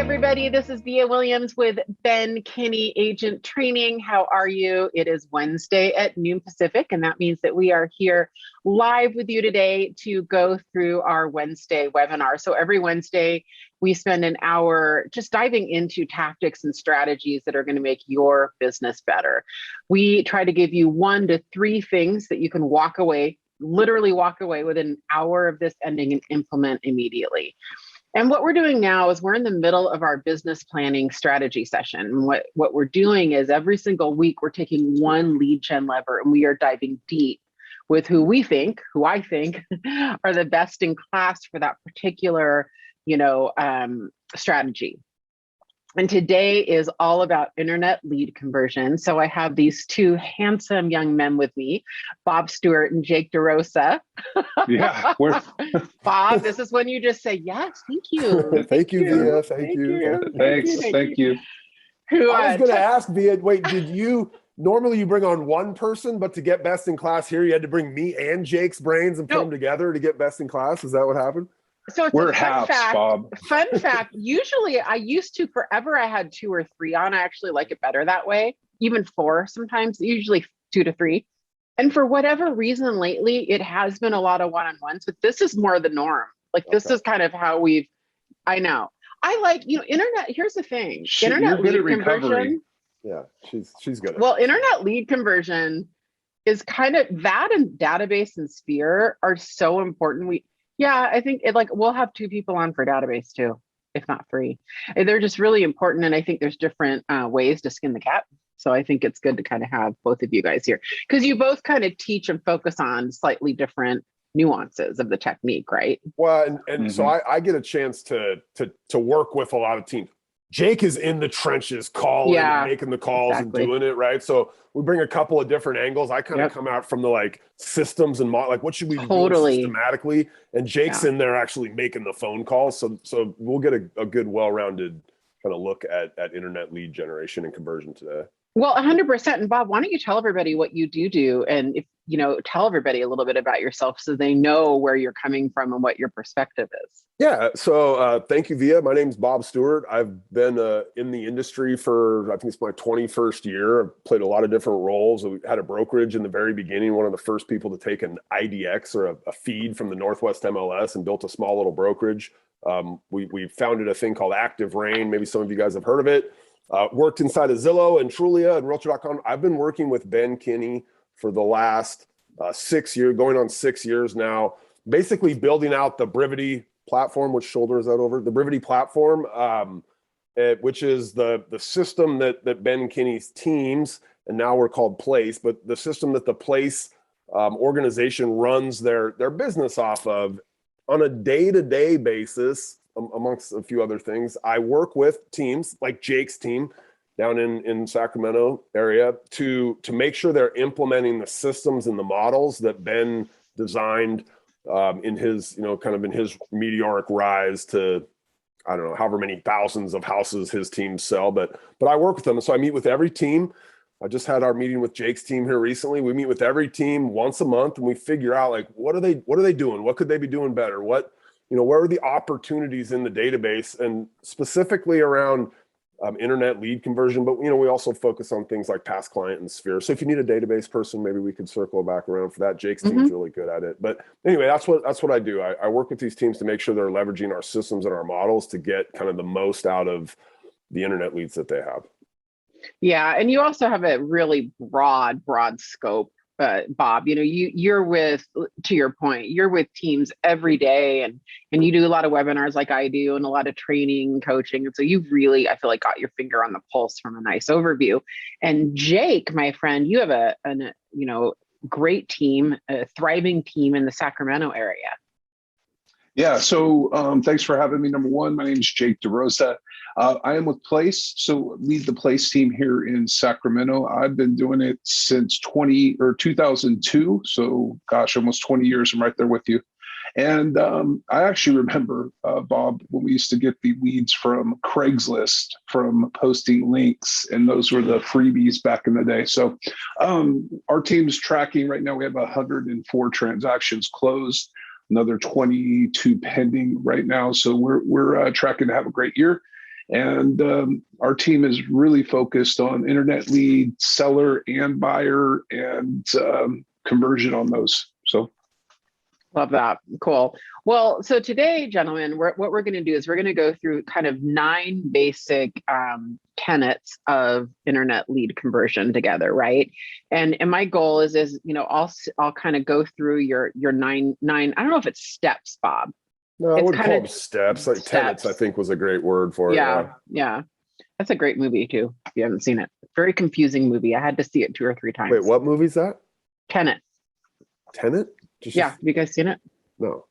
everybody. This is Vija Williams with Ben Kinney Agent Training. How are you? It is Wednesday at noon Pacific, and that means that we are here live with you today to go through our Wednesday webinar. So every Wednesday, we spend an hour just diving into tactics and strategies that are going to make your business better. We try to give you 1 to 3 things that you can literally walk away within an hour of this ending and implement immediately. And what we're doing now is we're in the middle of our business planning strategy session. And what we're doing is every single week, we're taking one lead gen lever and we are diving deep with who I think are the best in class for that particular, strategy. And today is all about internet lead conversion. So I have these 2 handsome young men with me, Bob Stewart and Jake DaRosa. Yeah. Bob, this is when you just say, yes, thank you. Thank you, Vija. Thank you. Thank you. I was going to ask, Vija, wait, normally you bring on one person, but to get best in class here, you had to bring me and Jake's brains and put them together to get best in class? Is that what happened? So it's We're a fun halves, fact. Bob. Fun fact, usually I used to forever, I had 2 or 3 on. I actually like it better that way, even 4 sometimes, usually 2 to 3. And for whatever reason lately, it has been a lot of one-on-ones, but this is more the norm. This is kind of how I know. I like, internet, here's the thing. Internet lead conversion. Yeah, she's good. Well, internet lead conversion is kind of that, and database and Sphere are so important. I think we'll have 2 people on for database too, if not 3. They're just really important. And I think there's different ways to skin the cat. So I think it's good to kind of have both of you guys here because you both kind of teach and focus on slightly different nuances of the technique, right? Well, and so I get a chance to work with a lot of teams. Jake is in the trenches calling and making the calls and doing it, right? So we bring a couple of different angles. I kind of come out from the systems and what should we be doing systematically? And Jake's in there actually making the phone calls. So we'll get a good, well-rounded kind of look at internet lead generation and conversion today. Well, 100%. And Bob, why don't you tell everybody what you do and tell everybody a little bit about yourself so they know where you're coming from and what your perspective is. Yeah. So thank you, Vija. My name's Bob Stewart. I've been in the industry for, I think it's my 21st year. I've played a lot of different roles. We had a brokerage in the very beginning, one of the first people to take an IDX or a feed from the Northwest MLS and built a small little brokerage. We founded a thing called Active Rain. Maybe some of you guys have heard of it. Worked inside of Zillow and Trulia and Realtor.com. I've been working with Ben Kinney for the last 6 years, going on 6 years now, basically building out the Brivity platform. Which shoulder is that over? The Brivity platform, which is the system that Ben Kinney's teams, and now we're called Place, but the system that the Place organization runs their business off of on a day-to-day basis. Amongst a few other things, I work with teams like Jake's team down in Sacramento area to make sure they're implementing the systems and the models that Ben designed in his, in his meteoric rise to, I don't know, however many thousands of houses his teams sell, but I work with them. And so I meet with every team. I just had our meeting with Jake's team here recently. We meet with every team once a month and we figure out what are they doing? What could they be doing better? Where are the opportunities in the database and specifically around internet lead conversion? But, we also focus on things like past client and Sphere. So if you need a database person, maybe we could circle back around for that. Jake's team's really good at it. But anyway, that's what I do. I work with these teams to make sure they're leveraging our systems and our models to get kind of the most out of the internet leads that they have. Yeah. And you also have a really broad scope. Bob, you're with, to your point, you're with teams every day and you do a lot of webinars like I do and a lot of training, coaching. And so you've really, I feel like, got your finger on the pulse from a nice overview. And Jake, my friend, you have a great team, a thriving team in the Sacramento area. Yeah, so thanks for having me. Number one, my name is Jake DaRosa. I am with Place, so lead the Place team here in Sacramento. I've been doing it since 2002, so gosh, almost 20 years. I'm right there with you. And I actually remember, Bob, when we used to get the leads from Craigslist from posting links, and those were the freebies back in the day. So our team's tracking right now. We have 104 transactions closed, another 22 pending right now. So we're tracking to have a great year. And our team is really focused on internet lead, seller and buyer, and conversion on those. So. Love that. Cool. Well, so today, gentlemen, what we're going to do is we're going to go through kind of 9 basic tenets of internet lead conversion together, right? And my goal is I'll kind of go through your nine. I don't know if it's steps, Bob. No, I It's would kind call of them steps. Like steps. tenets, I think was a great word for it. Yeah. That's a great movie too. If you haven't seen it, very confusing movie. I had to see it 2 or 3 times. Wait, what movie is that? Tenet. Tenet? Have you guys seen it? No.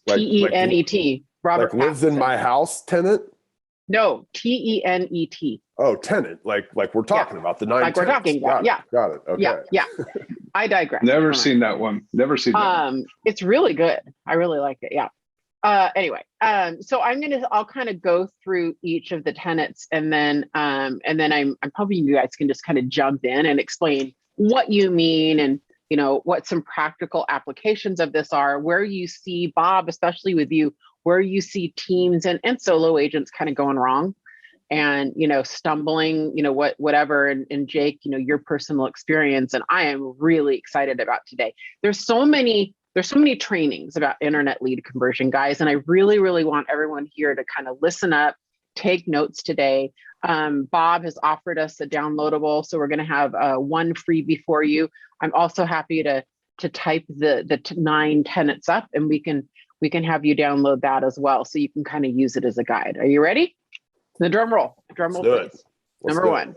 Tenet. Robert like lives in Pattinson. my house. Tenet. No, Tenet. Oh, Tenet. Like we're talking about the 9. Like we're talking about. Got it. Okay. Yeah. I digress. Never seen that one. Never seen that. It's really good. I really like it. Yeah. Anyway, so I'll kind of go through each of the tenets, and then I'm hoping you guys can just kind of jump in and explain what you mean, and what some practical applications of this are, where you see, Bob, especially with you, where you see teams and solo agents kind of going wrong and, stumbling, whatever. And Jake, your personal experience. And I am really excited about today. There's so many trainings about internet lead conversion, guys. And I really, really want everyone here to kind of listen up, take notes today. Bob has offered us a downloadable, so we're going to have one freebie for you. I'm also happy to type the 9 tenets up, and we can have you download that as well, so you can kind of use it as a guide. Are you ready? The drum roll, please. Number 1,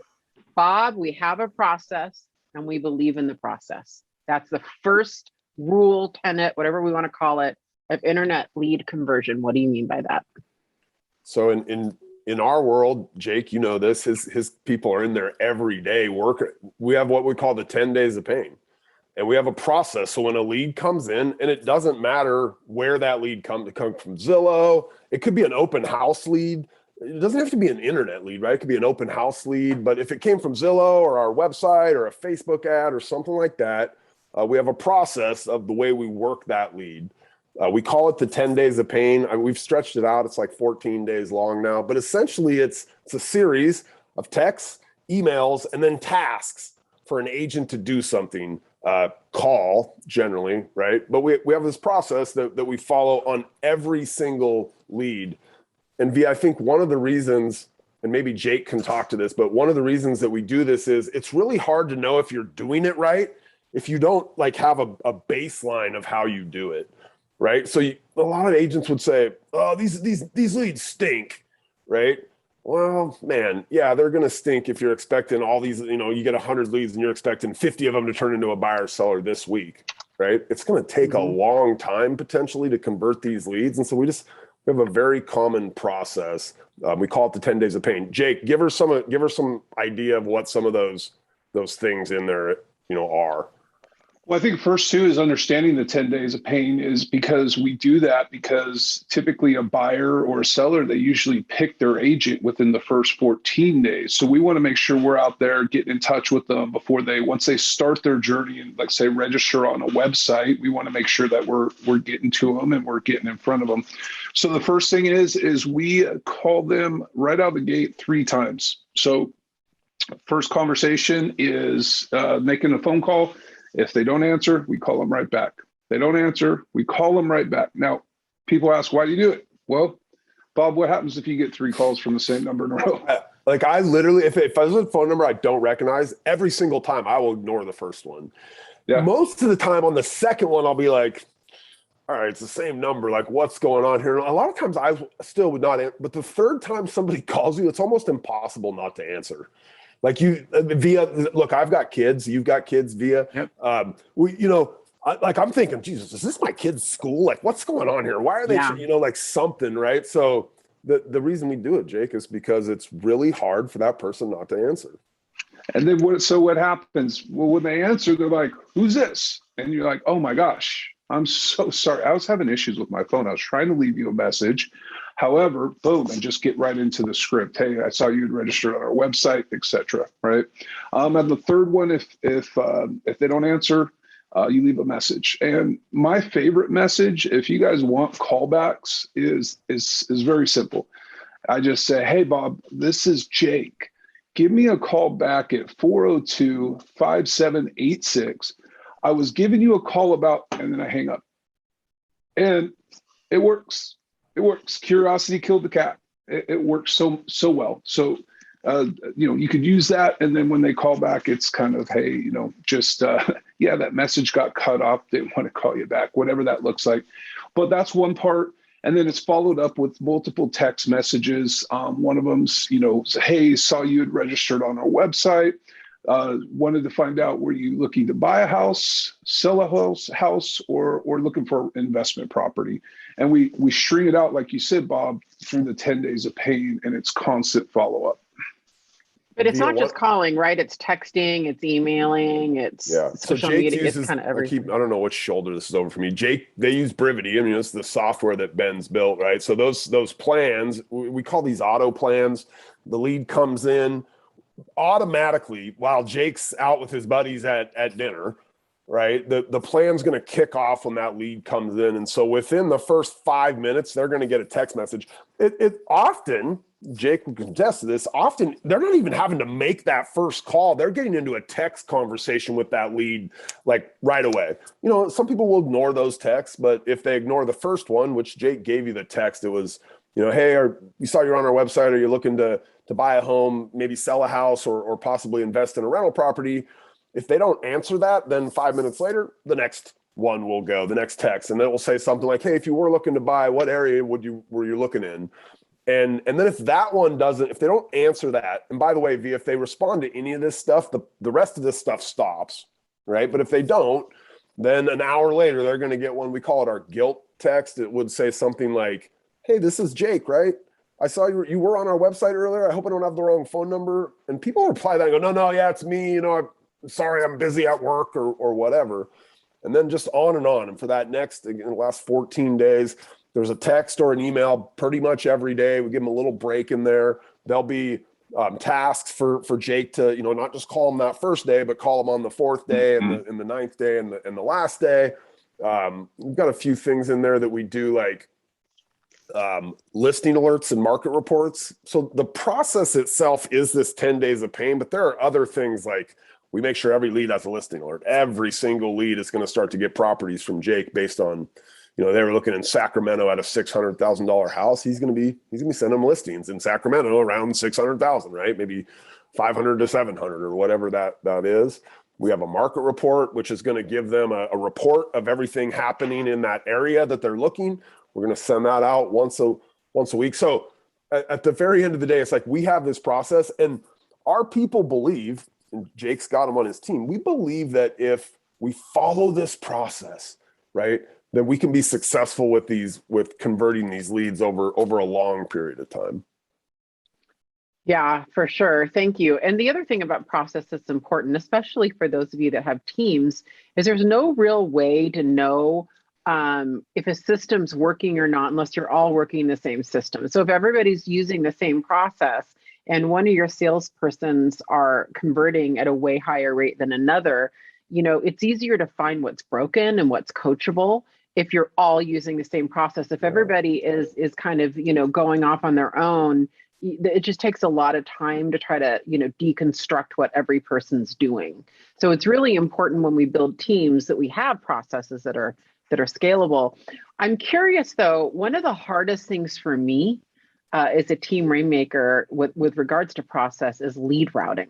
Bob, we have a process, and we believe in the process. That's the first rule, tenet, whatever we want to call it, of internet lead conversion. What do you mean by that? So in our world, Jake, this, his people are in there every day working. We have what we call the 10 days of pain, and we have a process. So when a lead comes in, and it doesn't matter where that lead comes from Zillow, it could be an open house lead. It doesn't have to be an internet lead, right? It could be an open house lead, but if it came from Zillow or our website or a Facebook ad or something like that, we have a process of the way we work that lead. We call it the 10 days of pain. We've stretched it out. It's like 14 days long now, but essentially it's a series of texts, emails, and then tasks for an agent to do something, call generally, right? But we have this process that we follow on every single lead. And I think one of the reasons, and maybe Jake can talk to this, but one of the reasons that we do this is it's really hard to know if you're doing it right if you don't have a baseline of how you do it. Right. So a lot of agents would say, oh, these leads stink. Right. Well, man, yeah, they're going to stink if you're expecting all these, you get 100 leads and you're expecting 50 of them to turn into a buyer seller this week. Right. It's going to take a long time potentially to convert these leads. And so we have a very common process. We call it the 10 days of pain. Jake, give her some idea of what some of those things in there, are. Well, I think first too is understanding the 10 days of pain is because we do that because typically a buyer or a seller, they usually pick their agent within the first 14 days. So we want to make sure we're out there getting in touch with them once they start their journey and like say register on a website, we want to make sure that we're getting to them and we're getting in front of them. So the first thing is we call them right out of the gate 3 times. So first conversation is making a phone call. If they don't answer, we call them right back. They don't answer, we call them right back. Now, people ask, why do you do it? Well, Bob, what happens if you get 3 calls from the same number in a row? Like I literally, if I was a phone number I don't recognize, every single time I will ignore the first one. Yeah. Most of the time on the second one, I'll be like, all right, it's the same number. Like, what's going on here? And a lot of times I still would not answer. But the third time somebody calls you, it's almost impossible not to answer. Like Vija, look, I've got kids. You've got kids, Vija. Yep. I'm thinking, Jesus, is this my kid's school? Like, what's going on here? Why are they, something, right? So the reason we do it, Jake, is because it's really hard for that person not to answer. And then what happens? Well, when they answer, they're like, who's this? And you're like, oh my gosh, I'm so sorry. I was having issues with my phone. I was trying to leave you a message. However, boom, and just get right into the script. Hey, I saw you had registered on our website, etc. Right? And the third one, if they don't answer, you leave a message. And my favorite message, if you guys want callbacks, is very simple. I just say, hey, Bob, this is Jake. Give me a call back at 402-5786. I was giving you a call about, and then I hang up. And it works. It works. Curiosity killed the cat. It works so well. So, you could use that. And then when they call back, it's kind of, hey, just, that message got cut off. Didn't want to call you back, whatever that looks like. But that's one part. And then it's followed up with multiple text messages. One of them's, hey, saw you had registered on our website. Wanted to find out, were you looking to buy a house, sell a house, or looking for investment property? And we string it out, like you said, Bob, through the 10 days of pain, and it's constant follow-up. But it's not just calling, right? It's texting, it's emailing, it's social media, it's kind of everything. I don't know which shoulder this is over for me. Jake, they use Brivity. I mean, it's the software that Ben's built, right? So those plans, we call these auto plans. The lead comes in automatically while Jake's out with his buddies at dinner, right? The plan's going to kick off when that lead comes in. And so within the first 5 minutes, they're going to get a text message. It often, Jake can contest to this, often they're not even having to make that first call. They're getting into a text conversation with that lead like right away. Some people will ignore those texts, but if they ignore the first one, which Jake gave you the text, it was, hey, you saw you're on our website. Are you looking to buy a home, maybe sell a house or possibly invest in a rental property? If they don't answer that, then 5 minutes later, the next one will go, the next text. And then it will say something like, hey, if you were looking to buy, what area were you looking in? And then if that one doesn't, if they don't answer that, and by the way, if they respond to any of this stuff, the rest of this stuff stops, right? But if they don't, then an hour later, they're going to get one, we call it our guilt text. It would say something like, hey, this is Jake, right? I saw you were on our website earlier. I hope I don't have the wrong phone number. And people reply that and go, no, yeah, it's me. I'm sorry, I'm busy at work or whatever. And then just on and on. And for that next, in the last 14 days, there's a text or an email pretty much every day. We give them a little break in there. There'll be tasks for Jake to, not just call him that first day, but call him on the fourth day and the ninth day and the last day. We've got a few things in there that we do, like listing alerts and market reports. So the process itself is this 10 days of pain, but there are other things like we make sure every lead has a listing alert. Every single lead is going to start to get properties from Jake based on, they were looking in Sacramento at a $600,000 house. He's going to be sending them listings in Sacramento around 600,000, right? Maybe 500 to 700 or whatever that is. We have a market report, which is going to give them a report of everything happening in that area that they're looking. We're going to send that out once a week. So at the very end of the day, it's like we have this process, and our people believe, and Jake's got them on his team, we believe that if we follow this process, right, then we can be successful with converting these leads over a long period of time. Yeah, for sure. Thank you. And the other thing about process that's important, especially for those of you that have teams, is there's no real way to know if a system's working or not unless you're all working the same system. So if everybody's using the same process and one of your salespersons are converting at a way higher rate than another, it's easier to find what's broken and what's coachable if you're all using the same process. If everybody is kind of, going off on their own, it just takes a lot of time to try to, deconstruct what every person's doing. So it's really important when we build teams that we have processes that are scalable. I'm curious though, one of the hardest things for me as a team rainmaker with regards to process is lead routing.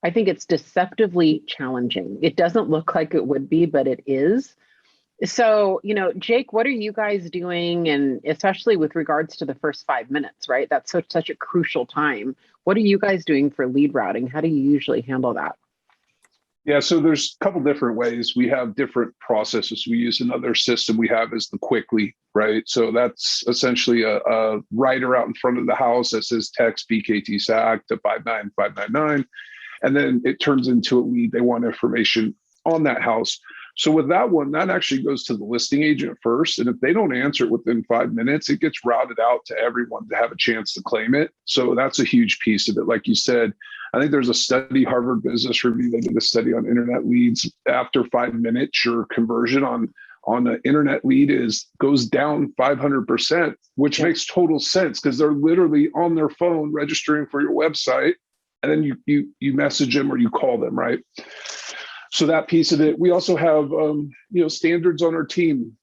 I think it's deceptively challenging. It doesn't look like it would be, but it is. So, Jake, what are you guys doing? And especially with regards to the first 5 minutes, right? That's such a crucial time. What are you guys doing for lead routing? How do you usually handle that? Yeah, so there's a couple different ways. We have different processes. We use another system we have is the Quickly, right? So that's essentially a writer out in front of the house that says text BKT SAC to 59599. And then it turns into a lead. They want information on that house. So with that one, that actually goes to the listing agent first. And if they don't answer it within 5 minutes, it gets routed out to everyone to have a chance to claim it. So that's a huge piece of it. Like you said, I think there's a study, Harvard Business Review, they did a study on internet leads. After 5 minutes, your conversion on on an internet lead goes down 500%, which makes total sense because they're literally on their phone registering for your website, and then you message them or you call them, right? So that piece of it. We also have standards on our team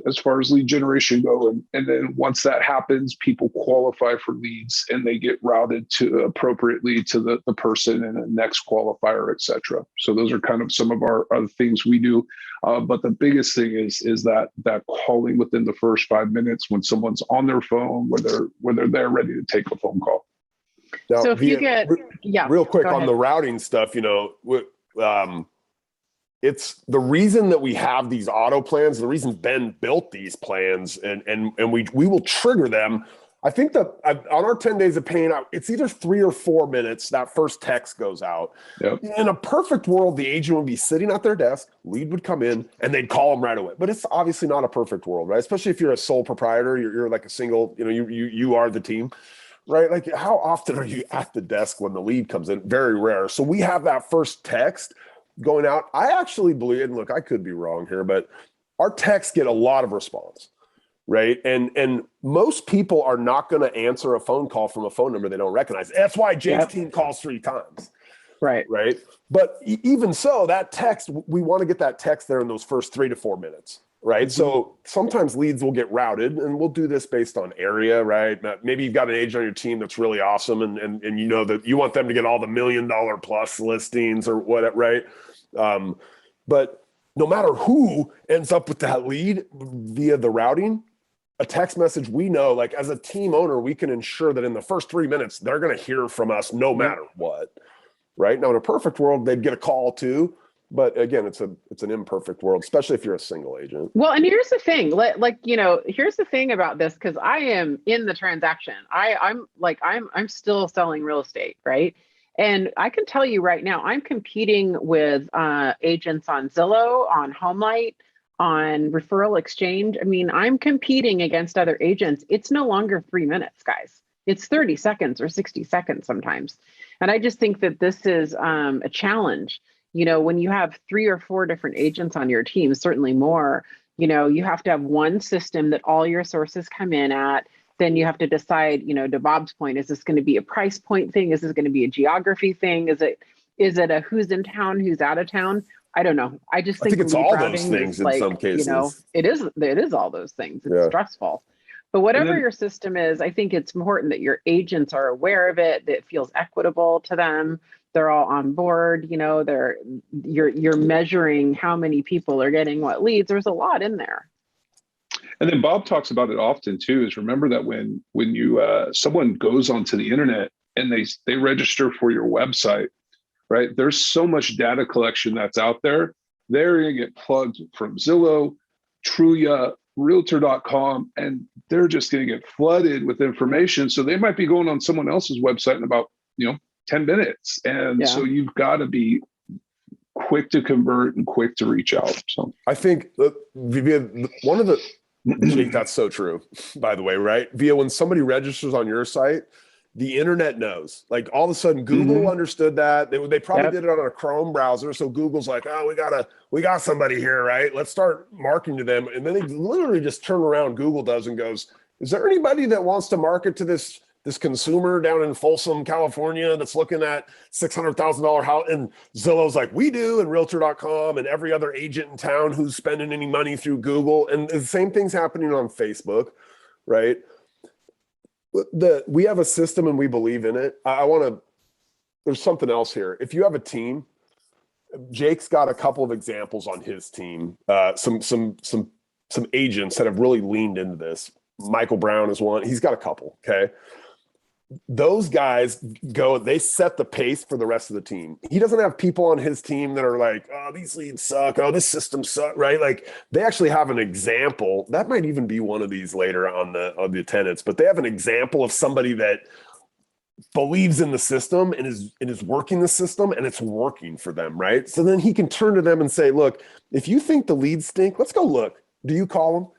as far as lead generation go, and then once that happens, people qualify for leads and they get routed appropriately to the person and the next qualifier, etc. So those are kind of some of our other things we do. But the biggest thing is that calling within the first 5 minutes when someone's on their phone, where they're there ready to take a phone call. Now, so if you get real quick on the routing stuff, it's the reason that we have these auto plans, the reason Ben built these plans, and we will trigger them. I think that on our 10 days of pain, it's either 3 or 4 minutes that first text goes out. Yep. In a perfect world, the agent would be sitting at their desk, lead would come in, and they'd call them right away. But it's obviously not a perfect world, right? Especially if you're a sole proprietor, you're like a single, you are the team, right? Like, how often are you at the desk when the lead comes in? Very rare. So we have that first text going out. I actually believe, and look, I could be wrong here, but our texts get a lot of response, right? And most people are not going to answer a phone call from a phone number they don't recognize. That's why Jake's team calls 3 times. Right. But even so, that text, we want to get that text there in those first 3 to 4 minutes, right? Mm-hmm. So sometimes leads will get routed, and we'll do this based on area, right? Maybe you've got an agent on your team that's really awesome, and you know that you want them to get all the $1 million plus listings or whatever, right? But no matter who ends up with that lead via the routing, a text message, we know, like as a team owner, we can ensure that in the first 3 minutes, they're going to hear from us no matter what, right? Now, in a perfect world, they'd get a call too. But again, it's an imperfect world, especially if you're a single agent. Well, and here's the thing, here's the thing about this, because I am in the transaction. I'm still selling real estate, right? And I can tell you right now, I'm competing with agents on Zillow, on HomeLight, on Referral Exchange. I mean, I'm competing against other agents. It's no longer 3 minutes, guys. It's 30 seconds or 60 seconds sometimes. And I just think that this is a challenge. When you have 3 or 4 different agents on your team, certainly more, you have to have one system that all your sources come in at. Then you have to decide, to Bob's point, is this going to be a price point thing? Is this going to be a geography thing? Is it a who's in town, who's out of town? I don't know. I think it's all those things in some cases. It is all those things. It's stressful. But whatever your system is, I think it's important that your agents are aware of it, that it feels equitable to them. They're all on board, you're measuring how many people are getting what leads. There's a lot in there. And then Bob talks about it often too, is remember that when you someone goes onto the internet and they register for your website, right? There's so much data collection that's out there. They're going to get plugged from Zillow, Trulia, Realtor.com, and they're just going to get flooded with information. So they might be going on someone else's website in about 10 minutes. And so you've got to be quick to convert and quick to reach out. So I think one of the Jake, that's so true, by the way, right? When somebody registers on your site, the internet knows. Like all of a sudden, Google understood that. They probably did it on a Chrome browser. So Google's like, oh, we got somebody here, right? Let's start marketing to them. And then they literally just turn around, Google does, and goes, is there anybody that wants to market to this consumer down in Folsom, California, that's looking at $600,000 house? And Zillow's like, we do, and Realtor.com and every other agent in town who's spending any money through Google. And the same thing's happening on Facebook, right? We have a system and we believe in it. There's something else here. If you have a team, Jake's got a couple of examples on his team, some agents that have really leaned into this. Michael Brown is one. He's got a couple, okay? Those guys they set the pace for the rest of the team. He doesn't have people on his team that are like, oh, these leads suck. Oh, this system sucks, right? Like they actually have an example. That might even be one of these later on the tenants, but they have an example of somebody that believes in the system and is working the system, and it's working for them, right? So then he can turn to them and say, look, if you think the leads stink, let's go look. Do you call them?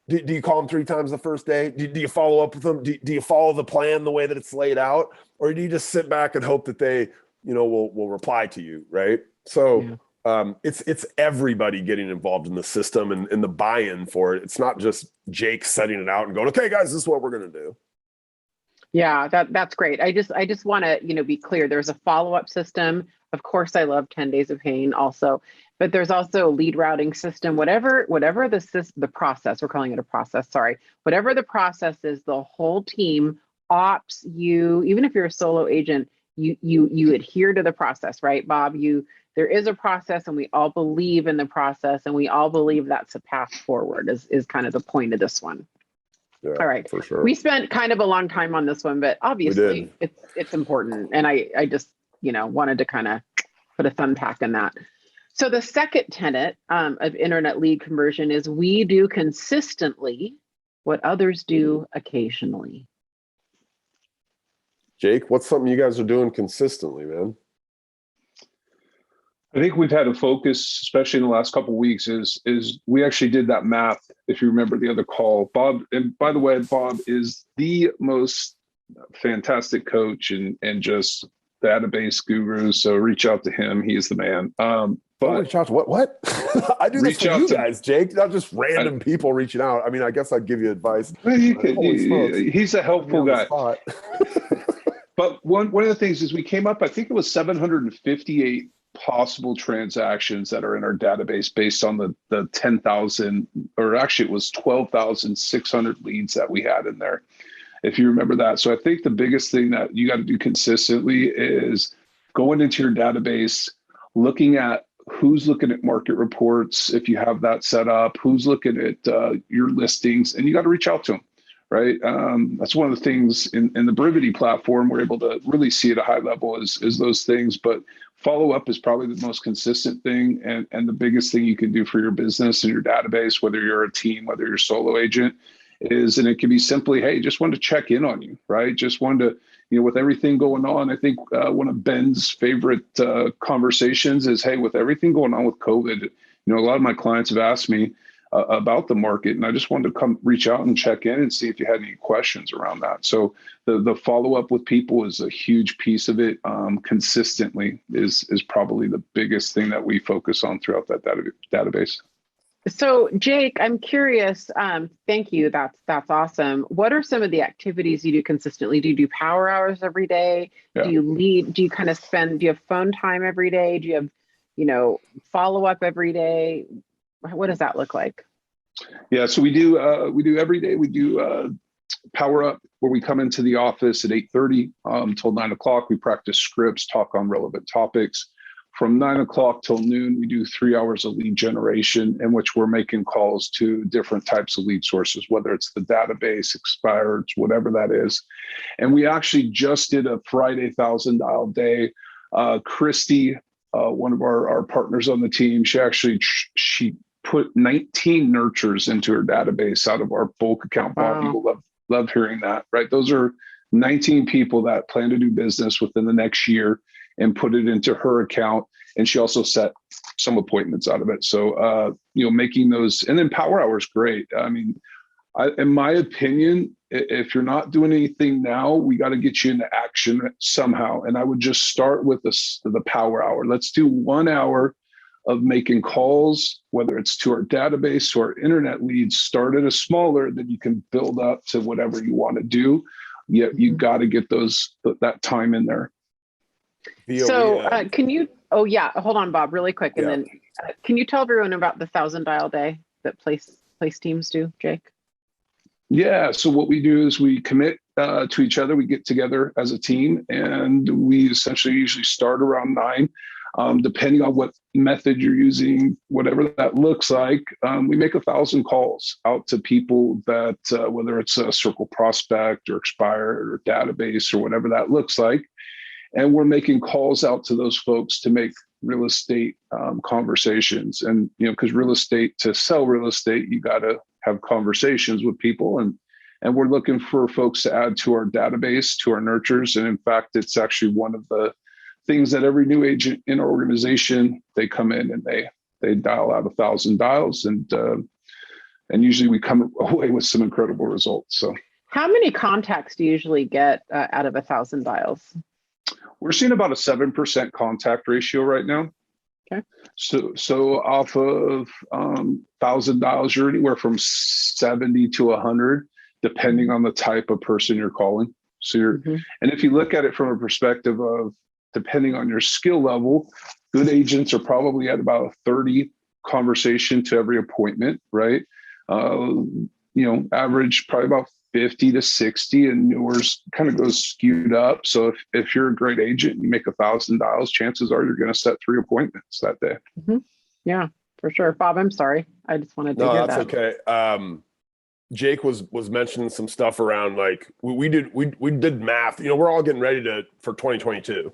Do you call them 3 times the first day? Do you follow up with them? Do you follow the plan the way that it's laid out? Or do you just sit back and hope that they, will reply to you, right? So It's everybody getting involved in the system and the buy-in for it. It's not just Jake setting it out and going, okay, guys, this is what we're going to do. Yeah, that's great. I just want to, be clear. There's a follow-up system. Of course, I love 10 Days of Pain also, but there's also a lead routing system, whatever the process, we're calling it a process, sorry. Whatever the process is, the whole team opts you, even if you're a solo agent, you adhere to the process, right, Bob? There is a process and we all believe in the process and we all believe that's a path forward is kind of the point of this one. Yeah, all right. For sure. We spent kind of a long time on this one, but obviously it's important. And I just, wanted to kind of put a thumbtack in that. So the second tenet of internet lead conversion is we do consistently what others do occasionally. Jake, what's something you guys are doing consistently, man? I think we've had a focus, especially in the last couple of weeks, is we actually did that math. If you remember the other call, Bob, and by the way, Bob is the most fantastic coach and just database guru. So reach out to him. He is the man. But reach out to what? I do this for you guys, Jake, not just random people reaching out. I mean, I guess I'd give you advice. He's a helpful guy. But one of the things is we came up, I think it was 758 possible transactions that are in our database based on the 10,000, or actually it was 12,600 leads that we had in there, if you remember that. So I think the biggest thing that you got to do consistently is going into your database, looking at who's looking at market reports, if you have that set up, who's looking at your listings, and you got to reach out to them. Right. That's one of the things in the Brivity platform, we're able to really see at a high level is those things. But follow up is probably the most consistent thing and the biggest thing you can do for your business and your database, whether you're a team, whether you're a solo agent is, and it can be simply, hey, just wanted to check in on you. Right. Just wanted to, with everything going on, I think one of Ben's favorite conversations is, hey, with everything going on with COVID, a lot of my clients have asked me about the market. And I just wanted to come reach out and check in and see if you had any questions around that. So the follow-up with people is a huge piece of it. Consistently is probably the biggest thing that we focus on throughout that database. So Jake, I'm curious, thank you. That's awesome. What are some of the activities you do consistently? Do you do power hours every day? Yeah. Do you lead? Do you kind of do you have phone time every day? Do you have, follow-up every day? What does that look like? Yeah, so we do every day. We do power up where we come into the office at 8:30 till 9 o'clock. We practice scripts, talk on relevant topics. From 9 o'clock till noon, we do 3 hours of lead generation in which we're making calls to different types of lead sources, whether it's the database, expireds, whatever that is. And we actually just did a Friday 1,000 dial day. Christy, one of our partners on the team, she put 19 nurtures into her database out of our bulk account. Wow. People love hearing that, right? Those are 19 people that plan to do business within the next year and put it into her account. And she also set some appointments out of it. So, making those, and then power hour is great. I mean, in my opinion, if you're not doing anything now, we got to get you into action somehow. And I would just start with the power hour. Let's do 1 hour of making calls, whether it's to our database or internet leads. Start at a smaller, then you can build up to whatever you want to do. Yet you got to get that time in there. So can you, hold on, Bob, really quick. And then can you tell everyone about the 1,000 dial day that place teams do, Jake? Yeah, so what we do is we commit to each other. We get together as a team and we essentially usually start around 9. Depending on what method you're using, whatever that looks like, we make 1,000 calls out to people that, whether it's a circle prospect or expired or database or whatever that looks like. And we're making calls out to those folks to make real estate conversations. And, because to sell real estate, you got to have conversations with people. And we're looking for folks to add to our database, to our nurtures. And in fact, it's actually one of the things that every new agent in our organization, they come in and they dial out 1,000 dials. And usually we come away with some incredible results. So how many contacts do you usually get out of 1,000 dials? We're seeing about a 7% contact ratio right now. Okay. So off of $1,000, you're anywhere from 70 to 100, depending on the type of person you're calling. So and if you look at it from a perspective of depending on your skill level, good agents are probably at about a 30 conversation to every appointment, right? Average probably about 50 to 60, and yours kind of goes skewed up. So if you're a great agent and you make $1,000, chances are you're going to set 3 appointments that day. Yeah, for sure. Bob, I'm sorry. I just wanted to hear that. No, that's okay. Jake was mentioning some stuff around like we did math. We're all getting ready for 2022,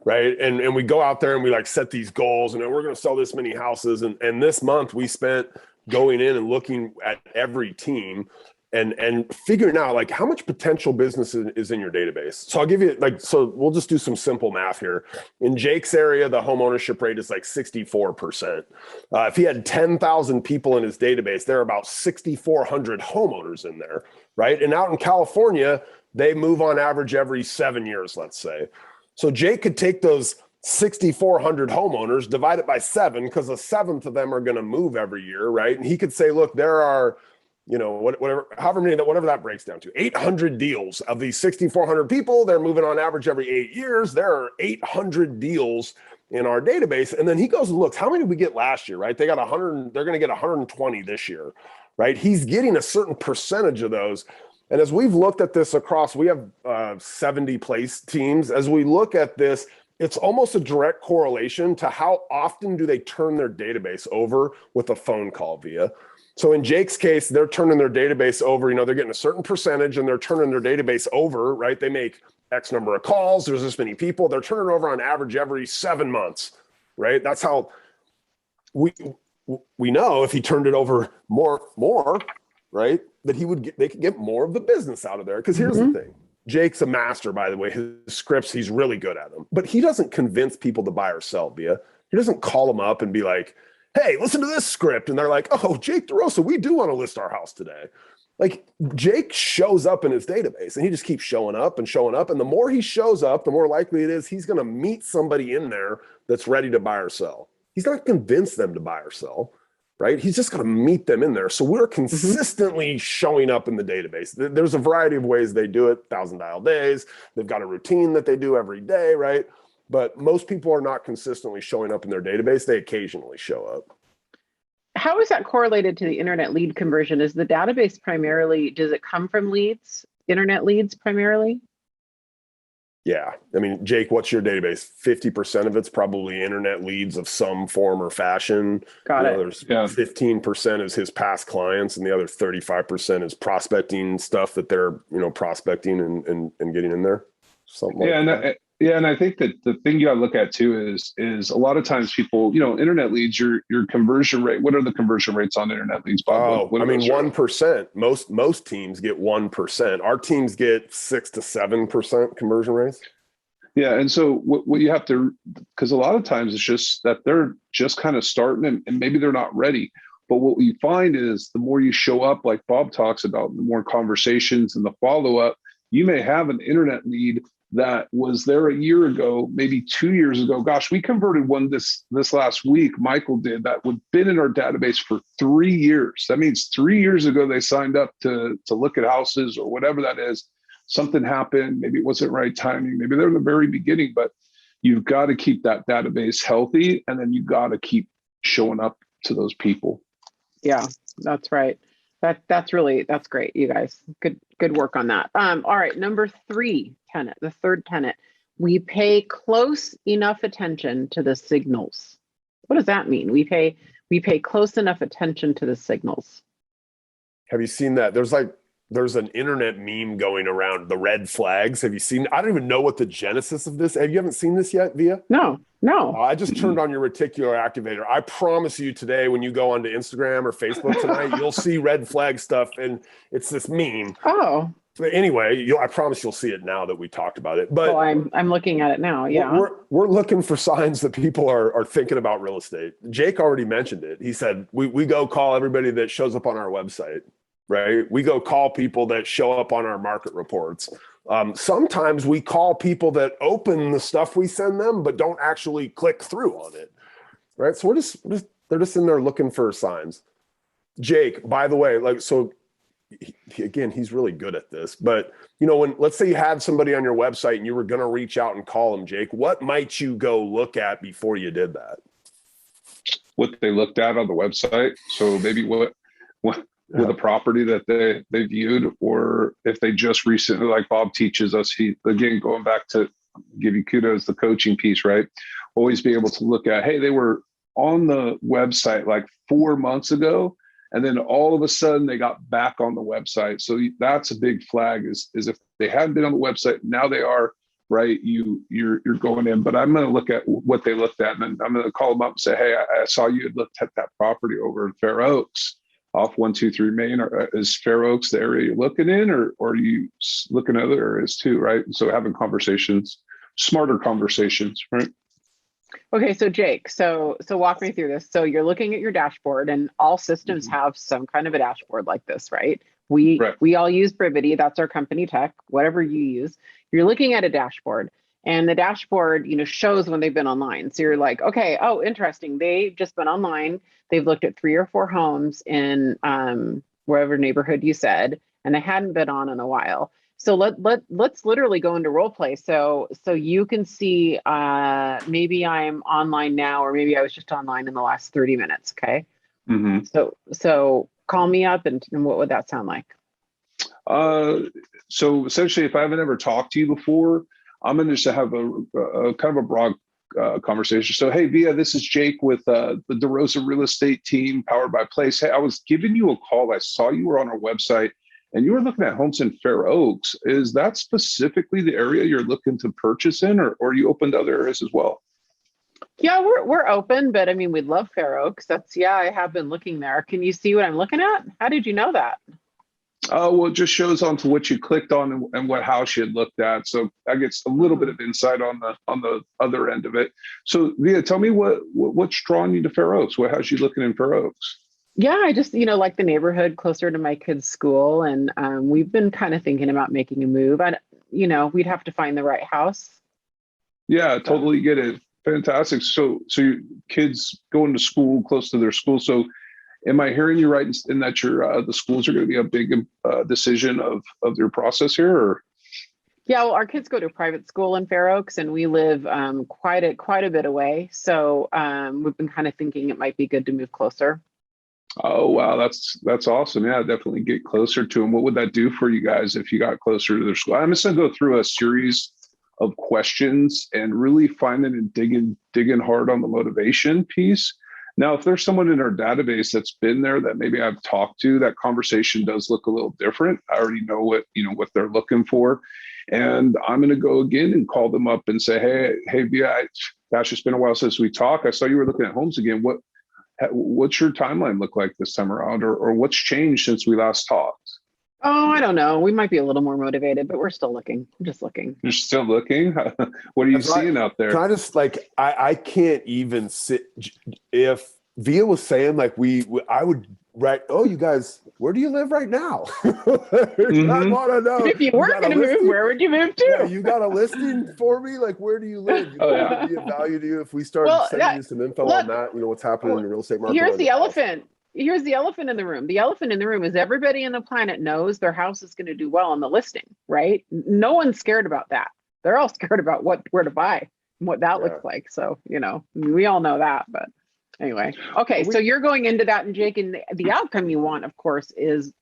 right? And we go out there and we like set these goals, and we're going to sell this many houses. And this month we spent going in and looking at every team and figuring out like how much potential business is in your database. So I'll give you so we'll just do some simple math here. In Jake's area, the home ownership rate is like 64%. If he had 10,000 people in his database, there are about 6,400 homeowners in there, right? And out in California, they move on average every 7 years, let's say. So Jake could take those 6,400 homeowners, divide it by 7, because a seventh of them are going to move every year, right? And he could say, look, there are whatever that breaks down to, 800 deals of these 6,400 people. They're moving on average every 8 years. There are 800 deals in our database. And then he goes and looks, how many did we get last year, right? They got 100, they're going to get 120 this year, right? He's getting a certain percentage of those. And as we've looked at this across, we have 70 place teams. As we look at this, it's almost a direct correlation to how often do they turn their database over with a phone call via. So in Jake's case, they're turning their database over, they're getting a certain percentage and they're turning their database over, right? They make X number of calls. There's this many people. They're turning over on average every 7 months, right? That's how we know if he turned it over more, right? That they could get more of the business out of there. Because here's the thing. Jake's a master, by the way. His scripts, he's really good at them. But he doesn't convince people to buy or sell via. He doesn't call them up and be like, hey, listen to this script. And they're like, oh, Jake DaRosa, we do want to list our house today. Like Jake shows up in his database and he just keeps showing up and showing up. And the more he shows up, the more likely it is he's going to meet somebody in there that's ready to buy or sell. He's not convinced them to buy or sell, right? He's just going to meet them in there. So we're consistently showing up in the database. There's a variety of ways they do it. 1,000 dial days. They've got a routine that they do every day, right? But most people are not consistently showing up in their database. They occasionally show up. How is that correlated to the internet lead conversion? Is the database primarily, does it come from leads, internet leads primarily? Yeah. I mean, Jake, what's your database? 50% of it's probably internet leads of some form or fashion. Got it. There's 15% is his past clients, and the other 35% is prospecting stuff that they're, prospecting and getting in there. Something like that. And I think that the thing you got to look at too is a lot of times people, internet leads, your conversion rate. What are the conversion rates on internet leads, Bob? 1%. Most teams get 1%. Our teams get 6 to 7% conversion rates. Yeah, and so what you have to, because a lot of times it's just that they're just kind of starting and maybe they're not ready. But what we find is the more you show up, like Bob talks about, the more conversations and the follow up, you may have an internet lead that was there a year ago, maybe 2 years ago. Gosh, we converted one this last week. Michael did that. Would been in our database for 3 years. That means 3 years ago they signed up to look at houses or whatever that is. Something happened. Maybe it wasn't right timing. Maybe they're in the very beginning. But you've got to keep that database healthy, and then you got to keep showing up to those people. Yeah, that's right. That's great, you guys. Good work on that. All right, number 3 tenet, the third tenet. We pay close enough attention to the signals. What does that mean? We pay close enough attention to the signals. Have you seen that? There's an internet meme going around, the red flags. Have you seen? I don't even know what the genesis of this. You haven't seen this yet, Via? No. I just turned on your reticular activator. I promise you today, when you go onto Instagram or Facebook tonight, you'll see red flag stuff, and it's this meme. Oh. But anyway, I promise you'll see it now that we talked about it. But I'm looking at it now. Yeah, we're looking for signs that people are thinking about real estate. Jake already mentioned it. He said we go call everybody that shows up on our website. Right? We go call people that show up on our market reports. Sometimes we call people that open the stuff we send them, but don't actually click through on it. right? So they're just in there looking for signs. Jake, by the way, like, so again, he's really good at this, but you know, when, let's say you had somebody on your website and you were going to reach out and call them, Jake, what might you go look at before you did that? What they looked at on the website. So maybe what with a property that they viewed, or if they just recently, like Bob teaches us, he, again, going back to give you kudos, the coaching piece, right? Always be able to look at, hey, they were on the website like 4 months ago, and then all of a sudden they got back on the website. So that's a big flag, is if they hadn't been on the website, now they are, right? You're going in. But I'm going to look at what they looked at, and then I'm going to call them up and say, hey, I saw you had looked at that property over in Fair Oaks off 123 Main. Or is Fair Oaks the area you're looking in, or are you looking at other areas too, right? So having conversations, smarter conversations, right? Okay, so Jake, so walk me through this. So you're looking at your dashboard, and all systems have some kind of a dashboard like this, right? We all use Brivity. That's our company tech, whatever you use. You're looking at a dashboard, and the dashboard, shows when they've been online. So you're like, okay, oh, interesting. They've just been online. They've looked at 3 or 4 homes in wherever neighborhood you said, and they hadn't been on in a while. So let's literally go into role play. So you can see maybe I'm online now, or maybe I was just online in the last 30 minutes. Okay. Mm-hmm. So call me up, and what would that sound like? So essentially, if I haven't ever talked to you before, I'm going to just have a kind of a broad conversation. So, hey, Vija, this is Jake with the DaRosa real estate team powered by Place. Hey, I was giving you a call. I saw you were on our website and you were looking at homes in Fair Oaks. Is that specifically the area you're looking to purchase in, or are you open to other areas as well? Yeah, we're open, but I mean, we'd love Fair Oaks. I have been looking there. Can you see what I'm looking at? How did you know that? Well, it just shows onto what you clicked on and what house you had looked at. So I get a little bit of insight on the other end of it. So Vija, tell me what's drawing you to Fair Oaks? What house you looking in Fair Oaks? Yeah, I just, like the neighborhood closer to my kids' school. And we've been kind of thinking about making a move. We'd have to find the right house. Yeah, totally get it. Fantastic. So your kids going to school close to their school. So am I hearing you right in that the schools are going to be a big decision of your process here? Or? Yeah, well, our kids go to private school in Fair Oaks, and we live quite a bit away. So we've been kind of thinking it might be good to move closer. Oh, wow. That's awesome. Yeah, definitely get closer to them. What would that do for you guys if you got closer to their school? I'm just going to go through a series of questions and really finding and digging hard on the motivation piece. Now, if there's someone in our database that's been there that maybe I've talked to, that conversation does look a little different. I already know what they're looking for. And I'm going to go again and call them up and say, hey, Vija, gosh, it's been a while since we talked. I saw you were looking at homes again. What's your timeline look like this time around, or what's changed since we last talked? Oh, I don't know. We might be a little more motivated, but we're still looking. We're just looking. You're still looking? What are you seeing out there? Can I just I can't even sit. If Vija was saying I would write, oh, you guys, where do you live right now? I want to know. If you were going to move, where would you move to? Yeah, you got a listing for me? Like, where do you live? Would it be of value to you if we started sending you some info on that? What's happening in the real estate market? Here's the elephant. Here's the elephant in the room. The elephant in the room is everybody on the planet knows their house is going to do well on the listing, right? No one's scared about that. They're all scared about where to buy and what that looks like. So, we all know that, but anyway. Okay, so you're going into that, and Jake, and the outcome you want, of course, is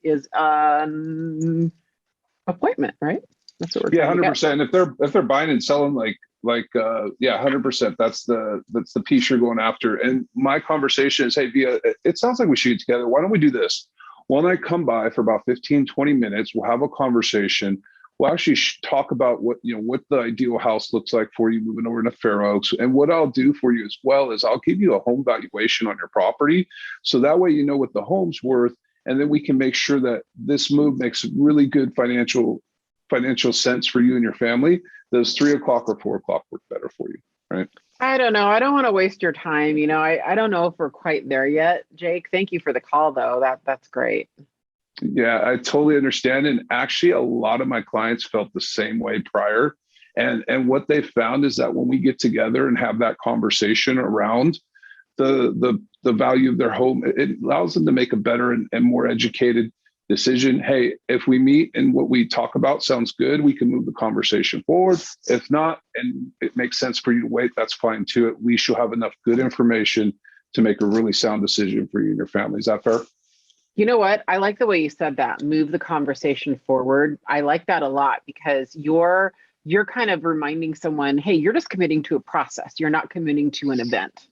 appointment, right? That's what we're 100%. If they're buying and selling like 100%. That's the piece you're going after. And my conversation is, hey, Vija, it sounds like we should get together. Why don't we do this? Why don't I come by for about 15, 20 minutes? We'll have a conversation. We'll actually talk about what the ideal house looks like for you moving over to Fair Oaks. And what I'll do for you as well is I'll give you a home valuation on your property. So that way, you know what the home's worth. And then we can make sure that this move makes really good financial sense for you and your family. Those 3 o'clock or 4 o'clock work better for you, right? I don't know. I don't want to waste your time. I don't know if we're quite there yet, Jake. Thank you for the call, though. That's great. Yeah, I totally understand. And actually, a lot of my clients felt the same way prior. And what they found is that when we get together and have that conversation around the value of their home. It allows them to make a better and more educated decision. Hey, if we meet and what we talk about sounds good, we can move the conversation forward. If not, and it makes sense for you to wait, that's fine too. At least you'll have enough good information to make a really sound decision for you and your family. Is that fair? You know what? I like the way you said that. Move the conversation forward. I like that a lot because you're kind of reminding someone, hey, you're just committing to a process. You're not committing to an event.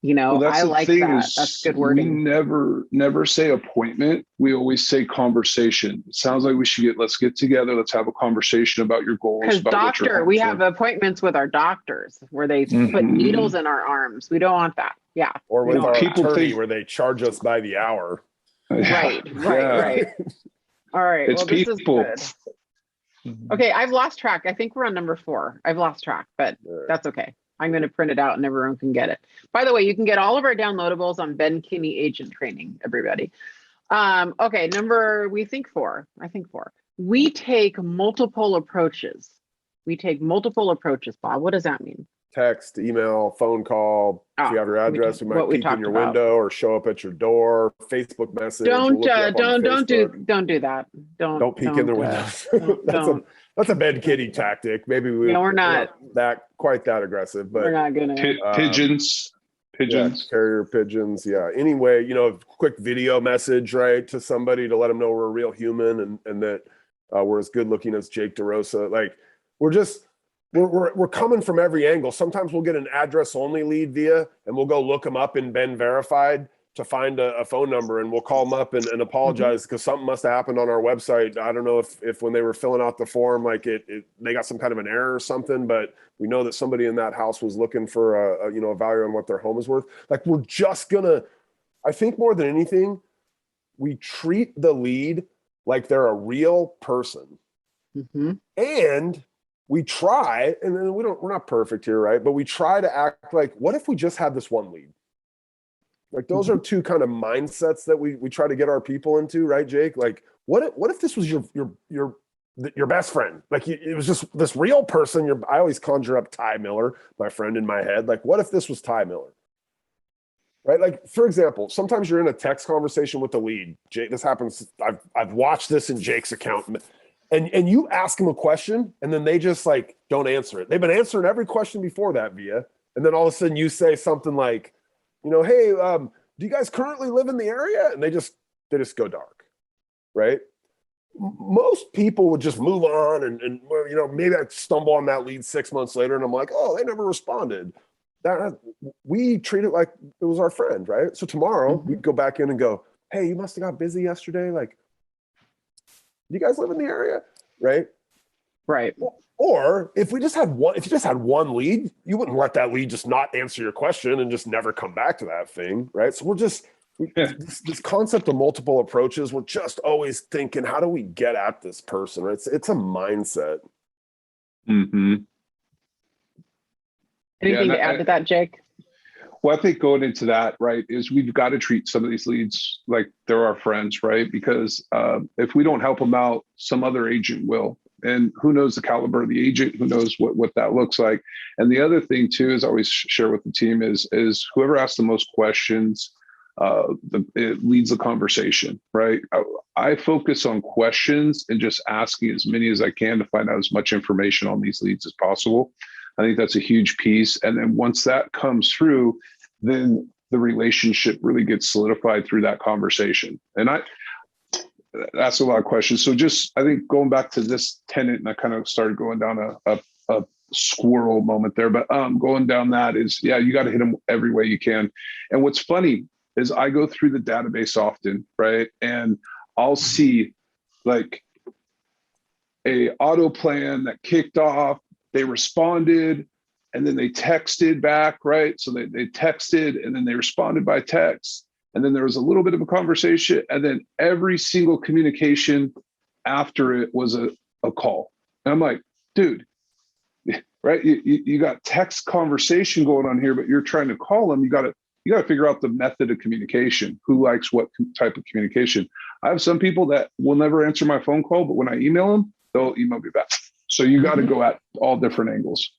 You know, well, I like that. That's good wording. We never say appointment. We always say conversation. It sounds like let's get together. Let's have a conversation about your goals. Because we have appointments with our doctors where they put needles in our arms. We don't want that. Yeah. Or with our attorney where they charge us by the hour. Right. All right. It's people. This is good. Okay, I've lost track. I think we're on number 4. I've lost track, but that's okay. I'm going to print it out and everyone can get it. By the way, you can get all of our downloadables on Ben Kinney Agent Training, everybody. Okay, I think 4. We take multiple approaches. Bob. What does that mean? Text, email, phone call. If you have your address, we might peek in your window or show up at your door. Facebook message. Don't do that. Don't peek in their windows. That's a Ben Kinney tactic. Maybe we're not quite that aggressive, but we're not gonna pigeons. Yeah, carrier pigeons. Yeah. Anyway, quick video message, right, to somebody to let them know we're a real human and that we're as good looking as Jake DaRosa. Like we're coming from every angle. Sometimes we'll get an address only lead via, and we'll go look them up in Ben Verified to find a phone number, and we'll call them up and apologize because something must have happened on our website. I don't know if when they were filling out the form, like they got some kind of an error or something, but we know that somebody in that house was looking for a value on what their home is worth. Like we're just gonna, I think more than anything, we treat the lead like they're a real person. And we try, and then we're not perfect here, right? But we try to act like, what if we just had this one lead? Like those are two kind of mindsets that we try to get our people into, right, Jake? Like, what if this was your best friend? Like it was just this real person. I always conjure up Ty Miller, my friend, in my head. Like, what if this was Ty Miller? Right? Like, for example, sometimes you're in a text conversation with the lead. Jake, this happens. I've watched this in Jake's account. And you ask them a question, and then they just like don't answer it. They've been answering every question before that, Via. And then all of a sudden you say something like, hey, do you guys currently live in the area? And they just go dark, right? Most people would just move on and maybe I stumble on that lead 6 months later and I'm like, oh, they never responded. We treat it like it was our friend, right? So tomorrow we'd go back in and go, hey, you must have got busy yesterday. Like, do you guys live in the area? Right. Or if you just had one lead, you wouldn't let that lead just not answer your question and just never come back to that thing. Right. So this concept of multiple approaches, we're just always thinking, how do we get at this person? Right? It's a mindset. Anything to add to that, Jake? Well, I think going into that, right, is we've got to treat some of these leads like they're our friends, right? Because if we don't help them out, some other agent will. And who knows the caliber of the agent, who knows what that looks like. And the other thing too, is I always share with the team is whoever asks the most questions, it leads the conversation, right? I focus on questions and just asking as many as I can to find out as much information on these leads as possible. I think that's a huge piece. And then once that comes through, then the relationship really gets solidified through that conversation. And that's a lot of questions. So I think going back to this Tenet, and I kind of started going down a squirrel moment there, but going down that is, you got to hit them every way you can. And what's funny is I go through the database often, right? And I'll see like a auto plan that kicked off, they responded, and then they texted back, right? So they texted and then they responded by text. And then there was a little bit of a conversation. And then every single communication after it was a call. And I'm like, dude, right? You got text conversation going on here, but you're trying to call them. You got to figure out the method of communication. Who likes what type of communication? I have some people that will never answer my phone call, but when I email them, they'll email me back. So you got to go at all different angles.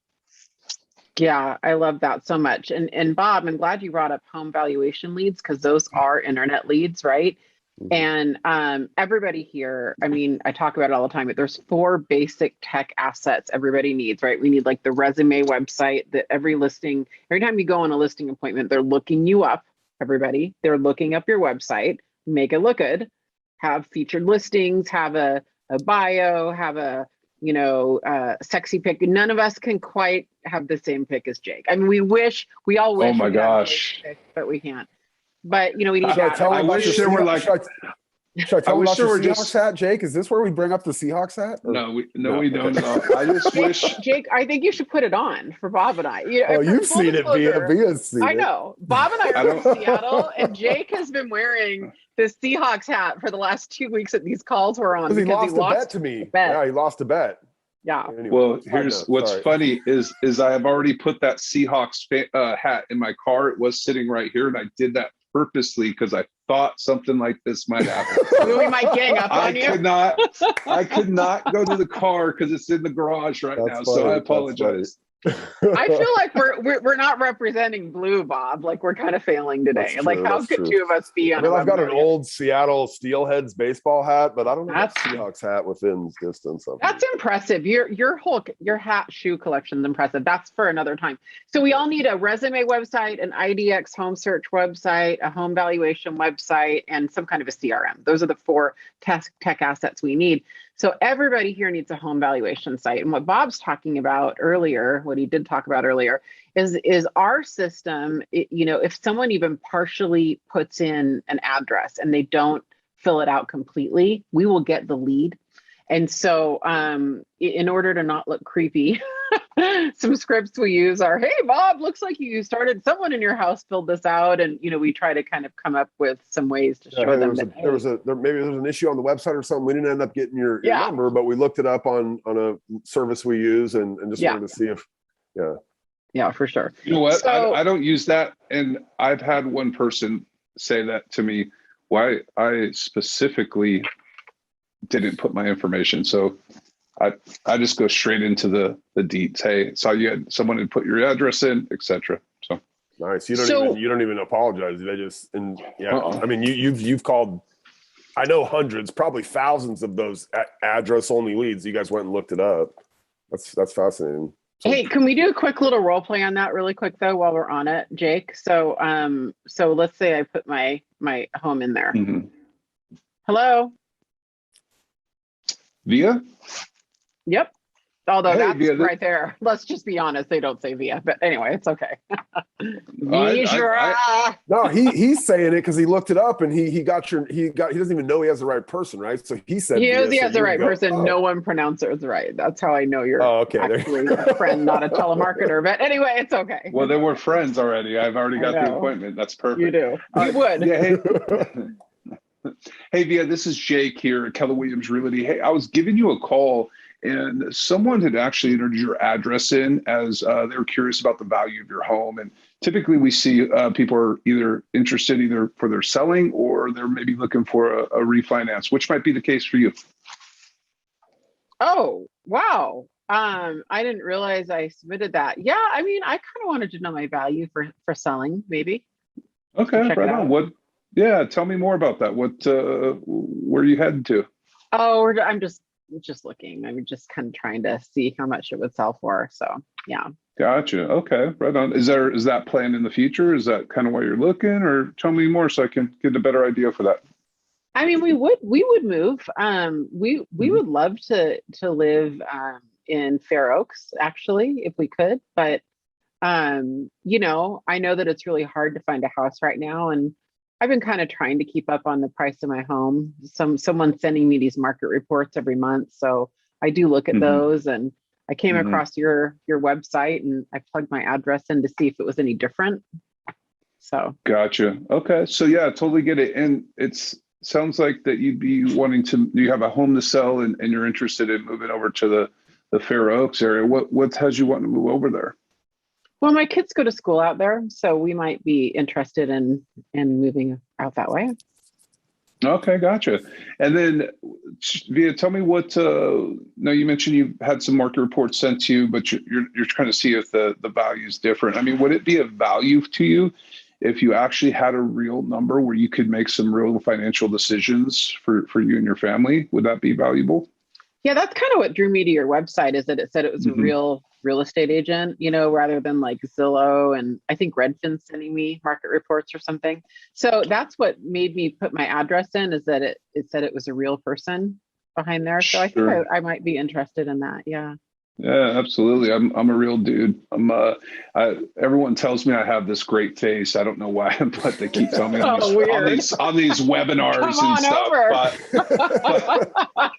Yeah, I love that so much. And Bob, I'm glad you brought up home valuation leads because those are internet leads, right? Mhm. And everybody here, I mean, I talk about it all the time, but there's four basic tech assets everybody needs, right? We need like the resume website that every time you go on a listing appointment, they're looking you up, everybody. They're looking up your website, make it look good, have featured listings, have a bio, have a sexy pic. None of us can quite have the same pic as Jake. I mean, we all Oh wish my we had Jake's gosh. pic, but we can't. But we need Should I that. tell I him about your wish there were like, should I tell I him wish about there your were Seahawks just, hat, Jake? Is this where we bring up the Seahawks hat? Or- no, No, we don't okay. at all. I just wish, Jake, I think you should put it on for Bob and I. Oh, For you've full seen it, Via. disclosure, Via's seen I it. know. Bob and I I are don't- from Seattle, and Jake has been wearing this Seahawks hat for the last 2 weeks that these calls were on Because he because lost a bet to me. the bet. Yeah, he lost a bet. Yeah. Anyway, well, side here's note, what's sorry. funny is I have already put that Seahawks hat in my car. It was sitting right here, and I did that purposely because I thought something like this might happen. We might gang up I on you. could not go to the car because it's in the garage right That's now. funny. So I That's apologize. I feel like we're not representing blue, Bob. Like we're kind of failing today. That's Like true, how that's could true. two of us be I on mean, a I've got an webinar? old Seattle Steelheads baseball hat, but I don't have a That's- Seahawks hat within distance of That's impressive. Your hat shoe collection's impressive. That's for another time. So we all need a resume website, an IDX home search website, a home valuation website, and some kind of a CRM. Those are the four tech assets we need. So everybody here needs a home valuation site. And what Bob's talking about earlier, what he did talk about earlier, is our system. If someone even partially puts in an address and they don't fill it out completely, we will get the lead. And so in order to not look creepy, some scripts we use are, hey, Bob, looks like someone in your house filled this out. And, we try to kind of come up with some ways to show them that, maybe there was an issue on the website or something. We didn't end up getting your Yeah. number, but we looked it up on a service we use and just Yeah. wanted to see if, yeah, for sure. You know what? So- I don't use that. And I've had one person say that to me, why I specifically didn't put my information. So I just go straight into the deets. Hey, saw you had someone had put your address in, etc. So nice. You don't even apologize. They just Uh-oh. I mean, you've called. I know hundreds, probably thousands of those address only leads. You guys went and looked it up. That's fascinating. So, Hey, can we do a quick little role play on that really quick though while we're on it, Jake? So let's say I put my home in there. mhm. Hello? Via? Yep. Although Hey, that's Via, right there. Let's just be honest, they don't say via, but anyway, it's okay. I- Vija. no, he's saying it because he looked it up and he doesn't even know he has the right person, right? So he said He knows he so has the you right go, person. oh. No one pronounces right. That's how I know you're Oh, okay. There- actually a friend, not a telemarketer. But anyway, it's okay. Well, there were friends already. I've already I got the know. appointment. That's perfect. You do. You would. Yeah, hey. Hey, Via, this is Jake here at Keller Williams Realty. Hey, I was giving you a call, and someone had actually entered your address in as they were curious about the value of your home. And typically we see people are either interested either for their selling or they're maybe looking for a refinance, which might be the case for you. Oh, wow. I didn't realize I submitted that. Yeah, I mean, I kind of wanted to know my value for selling, maybe. Okay, Check it right out. on. What? Yeah, tell me more about that. What? Where are you headed to? Oh, I'm just looking. I'm just kind of trying to see how much it would sell for. So yeah. Gotcha. Okay, right on. Is that planned in the future? Is that kind of why you're looking, or tell me more so I can get a better idea for that? I mean, we would move. We would love to live in Fair Oaks, actually, if we could. But I know that it's really hard to find a house right now, and I've been kind of trying to keep up on the price of my home. Someone's sending me these market reports every month, so I do look at those. And I came across your website, and I plugged my address in to see if it was any different. So Gotcha. Okay, so yeah, I totally get it, and sounds like that you'd be wanting to. You have a home to sell, and you're interested in moving over to the Fair Oaks area. What has you want to move over there? well, my kids go to school out there, so we might be interested in moving out that way. Okay, gotcha. And then, Via, tell me what. Now you mentioned you had some market reports sent to you, but you're trying to see if the value is different. I mean, would it be of value to you if you actually had a real number where you could make some real financial decisions for you and your family? Would that be valuable? Yeah, that's kind of what drew me to your website is that it said it was a Hmm. real estate agent, rather than like Zillow and I think Redfin sending me market reports or something. So that's what made me put my address in is that it said it was a real person behind there. So I think Sure. I might be interested in that. Yeah. Yeah, absolutely. I'm a real dude. Everyone tells me I have this great face. I don't know why, but they keep telling me on Oh, these on weird. these on these Come webinars and on stuff. over. But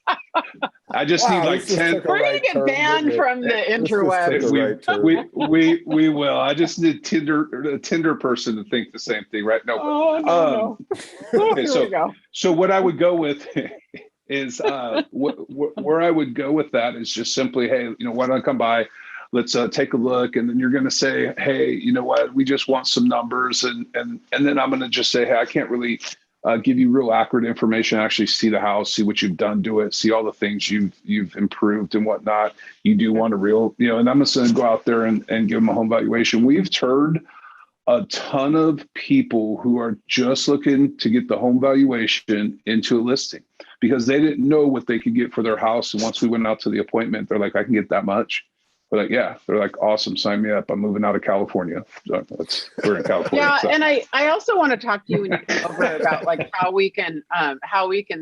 I just need Wow, like this just 10. took a We're gonna right get turn, banned didn't it? from the This just took a interwebs. We right turn. we will. I just need a Tinder person to think the same thing, right? No, Oh but no, no. Oh, okay. here we go. So what I would go with is where I would go with that is just simply, hey, why don't I come by? Let's take a look, and then you're going to say, hey, you know what? We just want some numbers, and then I'm going to just say, hey, I can't really give you real accurate information. Actually, see the house, see what you've done to it, see all the things you've improved and whatnot. You do Okay. want a real, and I'm just going to go out there and give them a home valuation. We've turned a ton of people who are just looking to get the home valuation into a listing because they didn't know what they could get for their house. And once we went out to the appointment, they're like, I can get that much. We're like, yeah. They're like, awesome, sign me up. I'm moving out of California. So we're in California. Yeah, So and I also want to talk to you when you come over about like how we can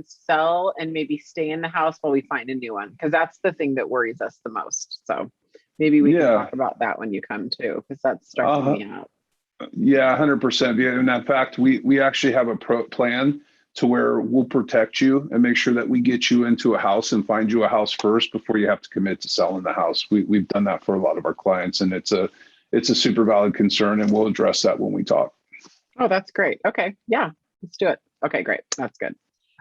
sell and maybe stay in the house while we find a new one because that's the thing that worries us the most. So maybe we can yeah, talk about that when you come too because that's stressing uh, me out. yeah, 100%. Yeah, and in fact, we actually have a plan to where we'll protect you and make sure that we get you into a house and find you a house first before you have to commit to selling the house. We've done that for a lot of our clients, and it's a super valid concern, and we'll address that when we talk. Oh, that's great. Okay, yeah, let's do it. Okay, great. That's good.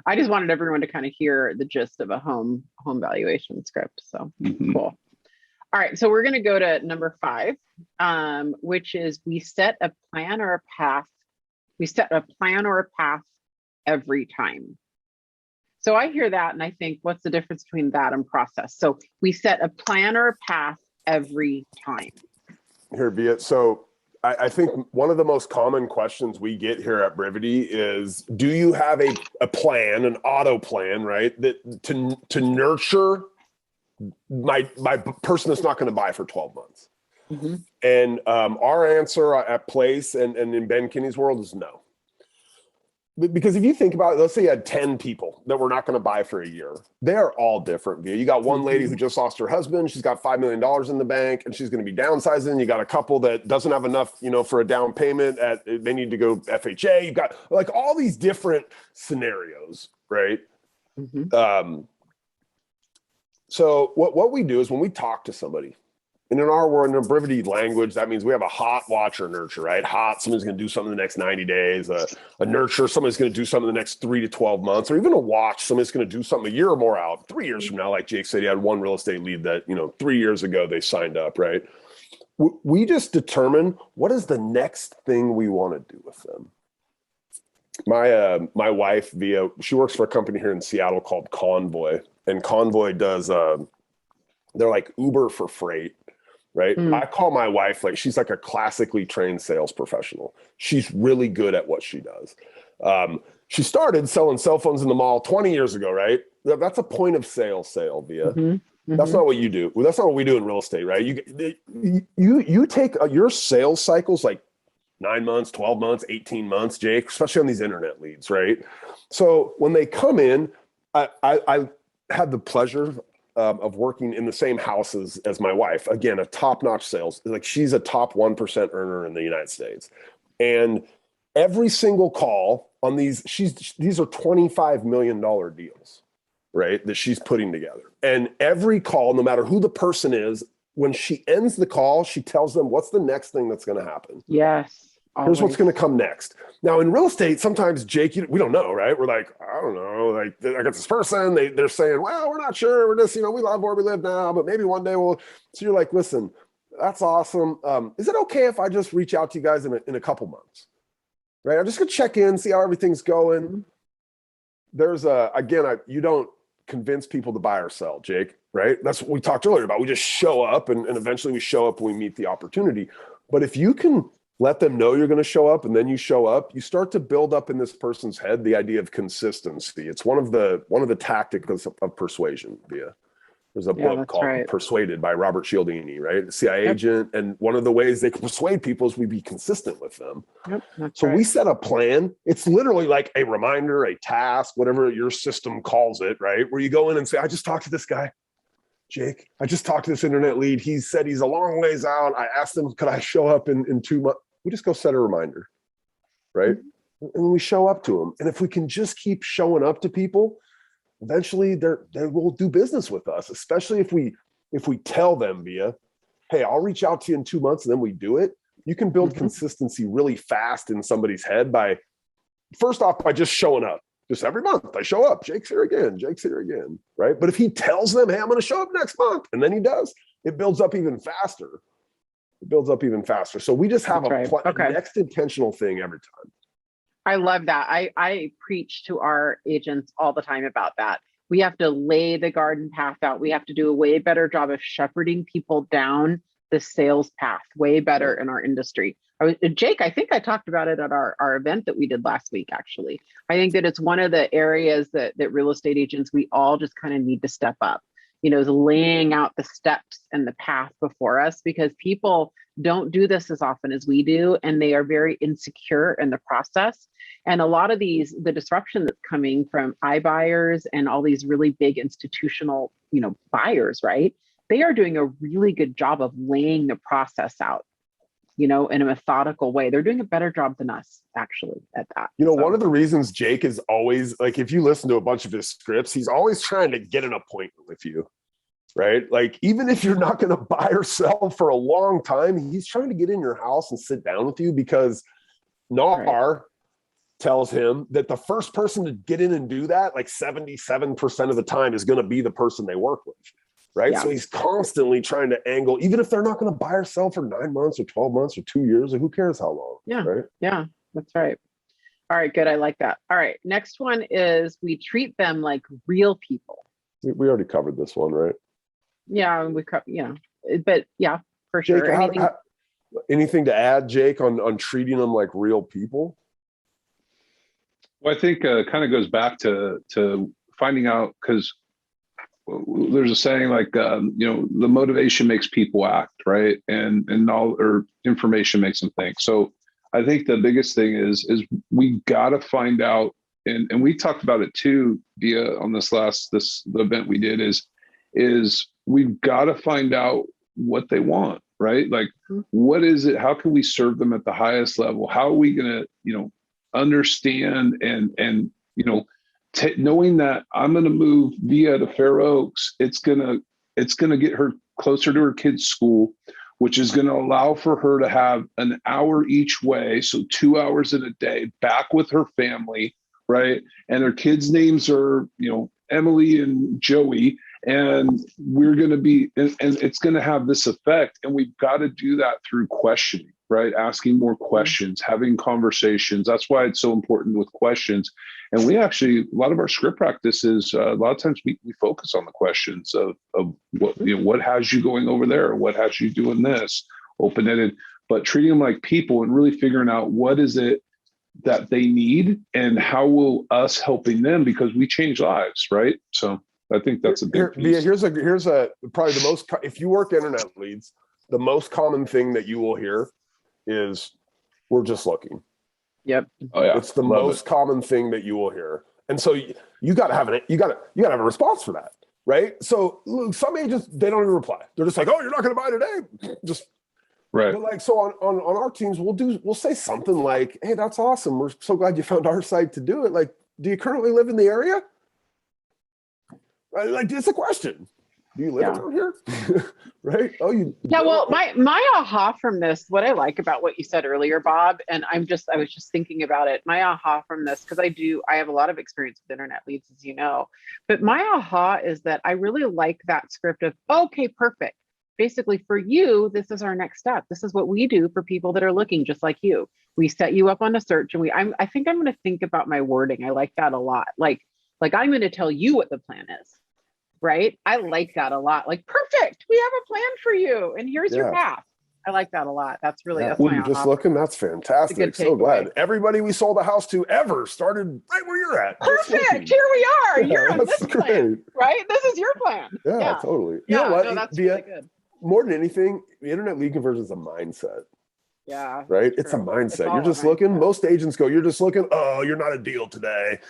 I just wanted everyone to kind of hear the gist of a home valuation script. So Mhm. cool. All right, so we're going to go to number 5, which is we set a plan or a path. We set a plan or a path every time. So I hear that and I think, what's the difference between that and process? So we set a plan or a path every time. Here, be it. So I think one of the most common questions we get here at Brivity is, do you have a plan, an auto plan, right? That to nurture my person that's not going to buy for 12 months. Mm-hmm. And our answer at Place and in Ben Kinney's world is no. Because if you think about it, let's say you had 10 people that were not going to buy for a year. They're all different. You got one lady who just lost her husband. She's got $5 million in the bank and she's going to be downsizing. You got a couple that doesn't have enough, for a down payment. They need to go FHA. You've got like all these different scenarios, right? Mm-hmm. So what we do is when we talk to somebody, and in our world, in a Brivity language, that means we have a hot, watch, or nurture, right? Hot, someone's going to do something in the next 90 days. A nurture, someone's going to do something in the next 3 to 12 months. Or even a watch, somebody's going to do something a year or more out. 3 years from now, like Jake said, he had one real estate lead that, 3 years ago they signed up, right? We just determine what is the next thing we want to do with them. My wife, Via, she works for a company here in Seattle called Convoy. And Convoy does, they're like Uber for freight. Right. Mm. I call my wife like she's like a classically trained sales professional. She's really good at what she does. She started selling cell phones in the mall 20 years ago, right? That's a point of sale, Via. Mm-hmm. Mm-hmm. That's not what you do. That's not what we do in real estate, right? You take your sales cycles like 9 months, 12 months, 18 months, Jake, especially on these internet leads, right? So when they come in, I had the pleasure of working in the same house as my wife. Again, a top-notch sales. Like she's a top 1% earner in the United States. And every single call on these are $25 million deals, right? That she's putting together. And every call, no matter who the person is, when she ends the call, she tells them what's the next thing that's going to happen. Yes. Here's what's Always. going to come next. Now, in real estate, sometimes, Jake, we don't know, right? We're like, I don't know. Like, I got this person. They're saying, well, we're not sure. We're just, we love where we live now, but maybe one day we'll. So you're like, listen, that's awesome. Is it okay if I just reach out to you guys in a couple months? Right? I'm just going to check in, see how everything's going. there's you don't convince people to buy or sell, Jake, right? That's what we talked earlier about. We just show up and eventually we show up when we meet the opportunity. But if you can let them know you're going to show up and then you show up, you start to build up in this person's head the idea of consistency. It's one of the tactics of persuasion. There's a book called Persuaded by Robert Cialdini, right? The CIA agent. And one of the ways they can persuade people is we be consistent with them. So we set a plan. It's literally like a reminder, a task, whatever your system calls it, right? Where you go in and say, I just talked to this guy, Jake. I just talked to this internet lead. He said he's a long ways out. I asked him, could I show up in 2 months? We just go set a reminder, right? And we show up to them. And if we can just keep showing up to people, eventually they will do business with us, especially if we tell them hey, I'll reach out to you in 2 months, and then we do it. You can build consistency really fast in somebody's head by just showing up. Just every month I show up. Jake's here again, right? But if he tells them, hey, I'm going to show up next month, and then he does, it builds up even faster. So we just have a next intentional thing every time. I love that. I preach to our agents all the time about that. We have to lay the garden path out. We have to do a way better job of shepherding people down the sales path, way better in our industry. Jake, I think I talked about it at our event that we did last week, actually. I think that it's one of the areas that real estate agents, we all just kind of need to step up, is laying out the steps and the path before us, because people don't do this as often as we do, and they are very insecure in the process. And a lot of the disruption that's coming from iBuyers and all these really big institutional, buyers, right? They are doing a really good job of laying the process out, in a methodical way. They're doing a better job than us, actually, at that. One of the reasons Jake is always, like, if you listen to a bunch of his scripts, he's always trying to get an appointment with you, right? Like, even if you're not going to buy or sell for a long time, he's trying to get in your house and sit down with you, because NAR tells him that the first person to get in and do that, like 77% of the time, is going to be the person they work with, right? Yeah. So he's constantly trying to angle, even if they're not going to buy or sell for 9 months or 12 months or 2 years, or who cares how long? Yeah, right? Yeah, that's right. All right, good. I like that. All right, next one is we treat them like real people. We already covered this one, right? Yeah, but yeah, for Jake, sure. Anything to add, Jake, on treating them like real people? Well, I think kind of goes back to finding out, because there's a saying like, the motivation makes people act, right? And information makes them think. So I think the biggest thing is we got to find out, and we talked about it too, on the event we did, is we've got to find out what they want, right? Like, what is it? How can we serve them at the highest level? How are we going to, understand and knowing that I'm going to move Vija to Fair Oaks, it's going to get her closer to her kids' school, which is going to allow for her to have an hour each way. So 2 hours in a day back with her family, right? And her kids' names are, Emily and Joey, and we're going to be, and it's going to have this effect. And we've got to do that through questioning, right? Asking more questions, having conversations. That's why it's so important with questions. And we actually, a lot of our script practices, a lot of times we focus on the questions of what, what has you going over there? What has you doing this? Open-ended, but treating them like people and really figuring out what is it that they need and how will us helping them, because we change lives, right? So I think that's a big piece. Here's probably the most, if you work internet leads, the most common thing that you will hear is, we're just looking. Yep. Oh, yeah. It's the most common thing that you will hear. And so you got to have a response for that, right? So look, some agents, they don't even reply. They're just like, oh, you're not going to buy today. Just right. But like, so on our teams, we'll say something like, hey, that's awesome. We're so glad you found our site to do it. Like, do you currently live in the area? Like, it's a question. Do you live around here? Right? Oh, you. Yeah. Well, my aha from this, what I like about what you said earlier, Bob, and I was just thinking about it. My aha from this, because I have a lot of experience with internet leads, as you know, but my aha is that I really like that script of, okay, perfect. Basically, for you, this is our next step. This is what we do for people that are looking just like you. We set you up on a search, and I think I'm going to think about my wording. I like that a lot. Like, Like, I'm going to tell you what the plan is. Right. I like that a lot. Like, perfect. We have a plan for you. And here's your path. I like that a lot. That's really, that's Well, my you're just offer. looking. That's fantastic. So glad. Everybody we sold a house to ever started right where you're at. Perfect. Here we are. You're on this plan, right? This is your plan. Yeah, totally. Yeah, you know what? no, that's really good. More than anything, the internet lead conversion is a mindset. Yeah. Right. It's a mindset. You're just looking. Most agents go, you're just looking. Oh, you're not a deal today.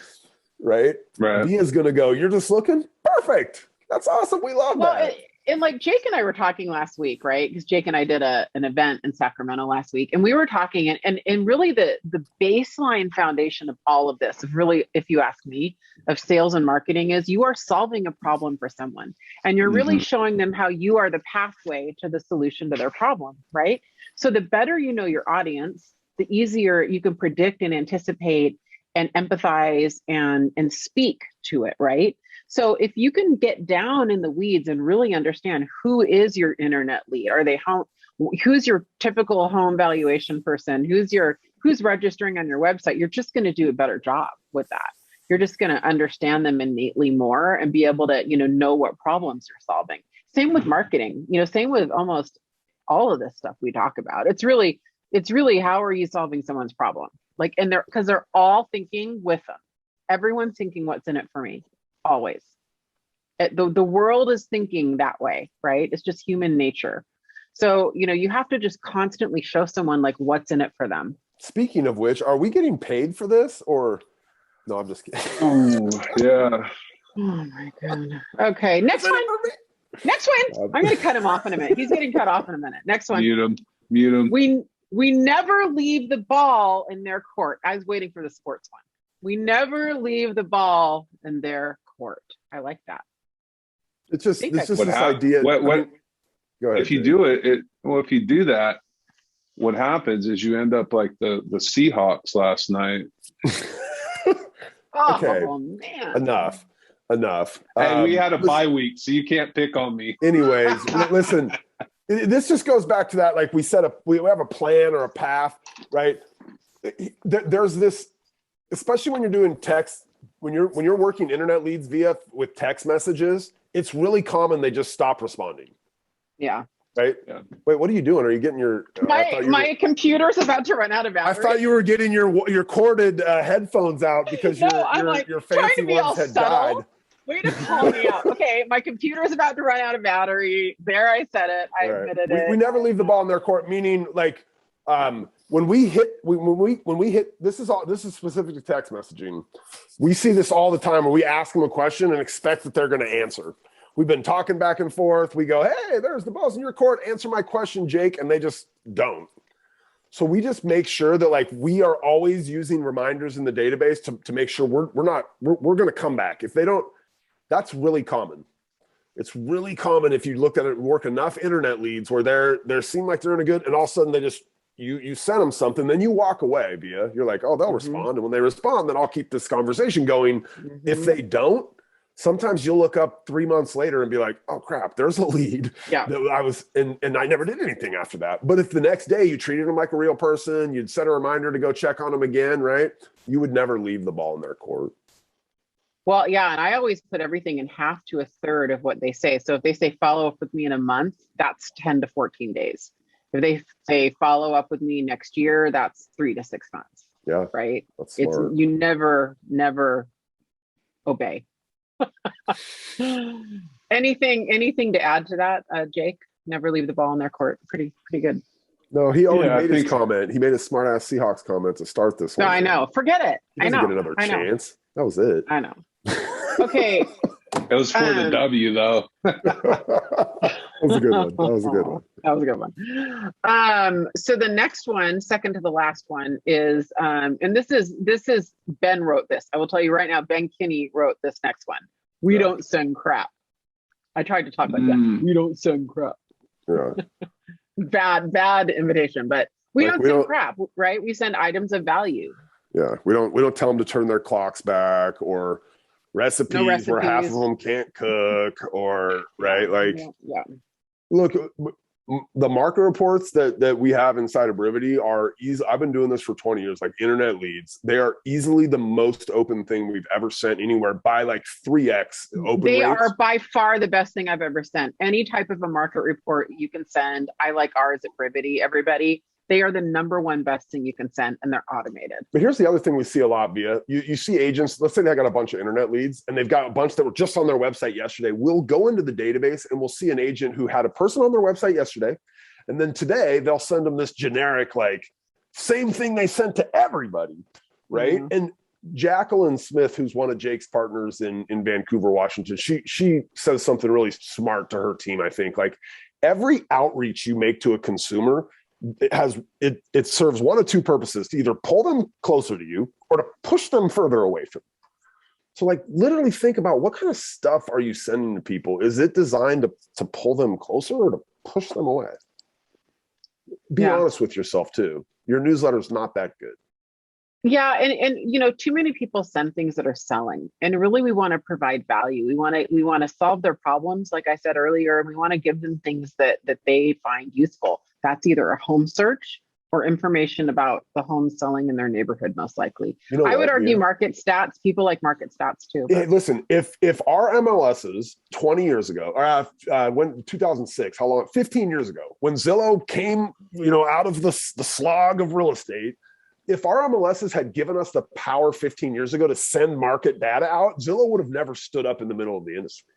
Right. Via's going to go, you're just looking. Perfect. That's awesome. We love that. And like Jake and I were talking last week, right? Because Jake and I did an event in Sacramento last week, and we were talking, and really the baseline foundation of all of this, really, if you ask me, of sales and marketing is you are solving a problem for someone, and you're really showing them how you are the pathway to the solution to their problem, right? So the better you know your audience, the easier you can predict and anticipate and empathize and speak to it, right? So if you can get down in the weeds and really understand who is your internet lead, are they home? Who's your typical home valuation person? Who's registering on your website? You're just going to do a better job with that. You're just going to understand them innately more and be able to, know what problems you're solving. Same with marketing, same with almost all of this stuff we talk about. It's really how are you solving someone's problem? Like, and because they're all thinking with them. Everyone's thinking what's in it for me. Always. The world is thinking that way, right? It's just human nature. So, you have to just constantly show someone like what's in it for them. Speaking of which, are we getting paid for this or no, I'm just kidding. Oh, yeah. Oh my God. Okay. Next one. I'm going to cut him off in a minute. He's getting cut off in a minute. Next one. Mute him. We never leave the ball in their court. I was waiting for the sports one. We never leave the ball in their court. I like that. It's just this idea. Go ahead, if you do if you do that, what happens is you end up like the Seahawks last night. Okay, man. Enough. Hey, we had a bye week, so you can't pick on me. Anyways, listen. This just goes back to that. Like we have a plan or a path, right? There's this, especially when you're doing text. When you're working internet leads with text messages, it's really common they just stop responding. Yeah. Right? Yeah. Wait, what are you doing? Are you getting your my computer's about to run out of battery. I thought you were getting your corded headphones out because your fancy ones had died. Way to call me out. Okay, my computer is about to run out of battery. There, I said it. I admitted it. We never leave the ball in their court, meaning like when we hit this is specific to text messaging. We see this all the time where we ask them a question and expect that they're going to answer. We've been talking back and forth. We go, hey, there's the ball's in your court. Answer my question, Jake. And they just don't. So we just make sure that like we are always using reminders in the database to make sure we're going to come back. If they don't, that's really common. It's really common if you looked at it, work enough internet leads where they seem like they're in a good, and all of a sudden they just, you send them something, then you walk away via, you're like, oh, they'll respond. And when they respond, then I'll keep this conversation going. If they don't, sometimes you'll look up 3 months later and be like, oh crap, there's a lead. Yeah. That I was, and I never did anything after that. But if the next day you treated them like a real person, you'd set a reminder to go check on them again, right? You would never leave the ball in their court. Well, yeah, and I always put everything in half to a third of what they say. So if they say follow up with me in a month, that's 10 to 14 days. If they say follow up with me next year, that's 3 to 6 months. Yeah. Right. That's smart. You never obey. Anything to add to that, Jake? Never leave the ball in their court. Pretty good. No, he already made his comment. He made a smart ass Seahawks comment to start this one. No, I know. Forget it. He doesn't get another chance. That was it. I know. Okay. It was for the W though. That was a good one. So the next one, second to the last one, is and this is Ben wrote this. I will tell you right now, Ben Kinney wrote this next one. We don't send crap. I tried to talk like that. We don't send crap. Yeah. bad invitation, but we don't send crap, right? We send items of value. Yeah, we don't tell them to turn their clocks back or recipes where half of them can't cook or right. Like, yeah. Look, the market reports that we have inside of Brivity are easy. I've been doing this for 20 years, like internet leads. They are easily the most open thing we've ever sent anywhere by like 3x open They rates. are by far the best thing I've ever sent. Any type of a market report you can send. I like ours at Brivity, everybody. They are the number one best thing you can send, and they're automated. But here's the other thing we see a lot, Via. You see agents, let's say they got a bunch of internet leads, and they've got a bunch that were just on their website yesterday. We'll go into the database, and we'll see an agent who had a person on their website yesterday, and then today they'll send them this generic, like, same thing they sent to everybody, right? Mm-hmm. And Jacqueline Smith, who's one of Jake's partners in Vancouver, Washington, she says something really smart to her team, I think. Like, every outreach you make to a consumer, it serves one of two purposes: to either pull them closer to you or to push them further away from you. So, like, literally think about what kind of stuff are you sending to people? Is it designed to pull them closer or to push them away? Be honest with yourself too. Your newsletter is not that good. Yeah, and you know, too many people send things that are selling, and really we want to provide value. We want to solve their problems, like I said earlier, and we want to give them things that they find useful. That's either a home search or information about the home selling in their neighborhood, most likely. You know, I would argue market stats. People like market stats too. Hey, listen, if our MLSs 20 years ago, when 2006, how long? 15 years ago, when Zillow came, out of the slog of real estate. If our MLSs had given us the power 15 years ago to send market data out, Zillow would have never stood up in the middle of the industry.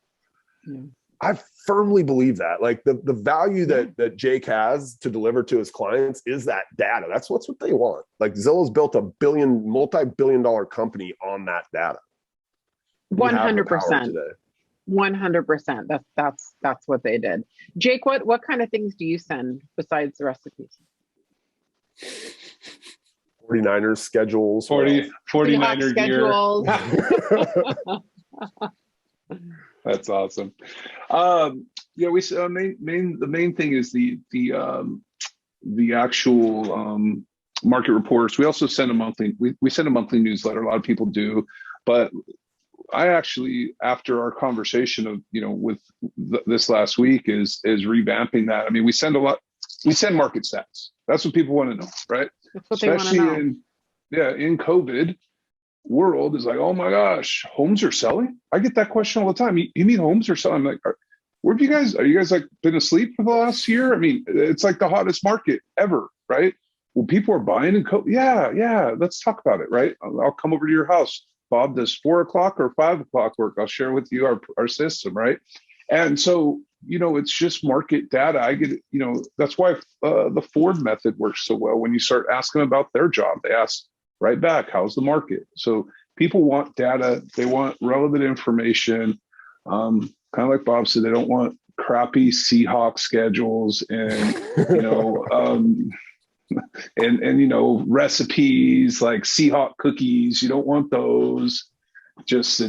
Mm. I firmly believe that. Like, the value that Jake has to deliver to his clients is that data. That's what they want. Like, Zillow's built a multi-billion-dollar company on that data. 100%. 100%. That's what they did. Jake, what kind of things do you send besides the recipes? 49ers schedules. 49er schedules. That's awesome. The main thing is the actual market reports. We also send a monthly. We send a monthly newsletter. A lot of people do, but I actually, after our conversation of with this last week, is revamping that. I mean, we send a lot. We send market stats. That's what people want to know, right? That's what Especially they want to know. in COVID world is like, oh my gosh, homes are selling. I get that question all the time. You mean homes are selling? I'm like, where have you guys? Are you guys like been asleep for the last year? I mean, it's like the hottest market ever, right? Well, people are buying and yeah. Let's talk about it, right? I'll come over to your house. Bob, does 4 o'clock or 5 o'clock work? I'll share with you our system, right? And so, it's just market data. I get it, that's why the Ford method works so well. When you start asking about their job, they ask right back, how's the market? So people want data. They want relevant information. Kind of like Bob said, they don't want crappy Seahawks schedules and, and recipes like Seahawk cookies. You don't want those. Just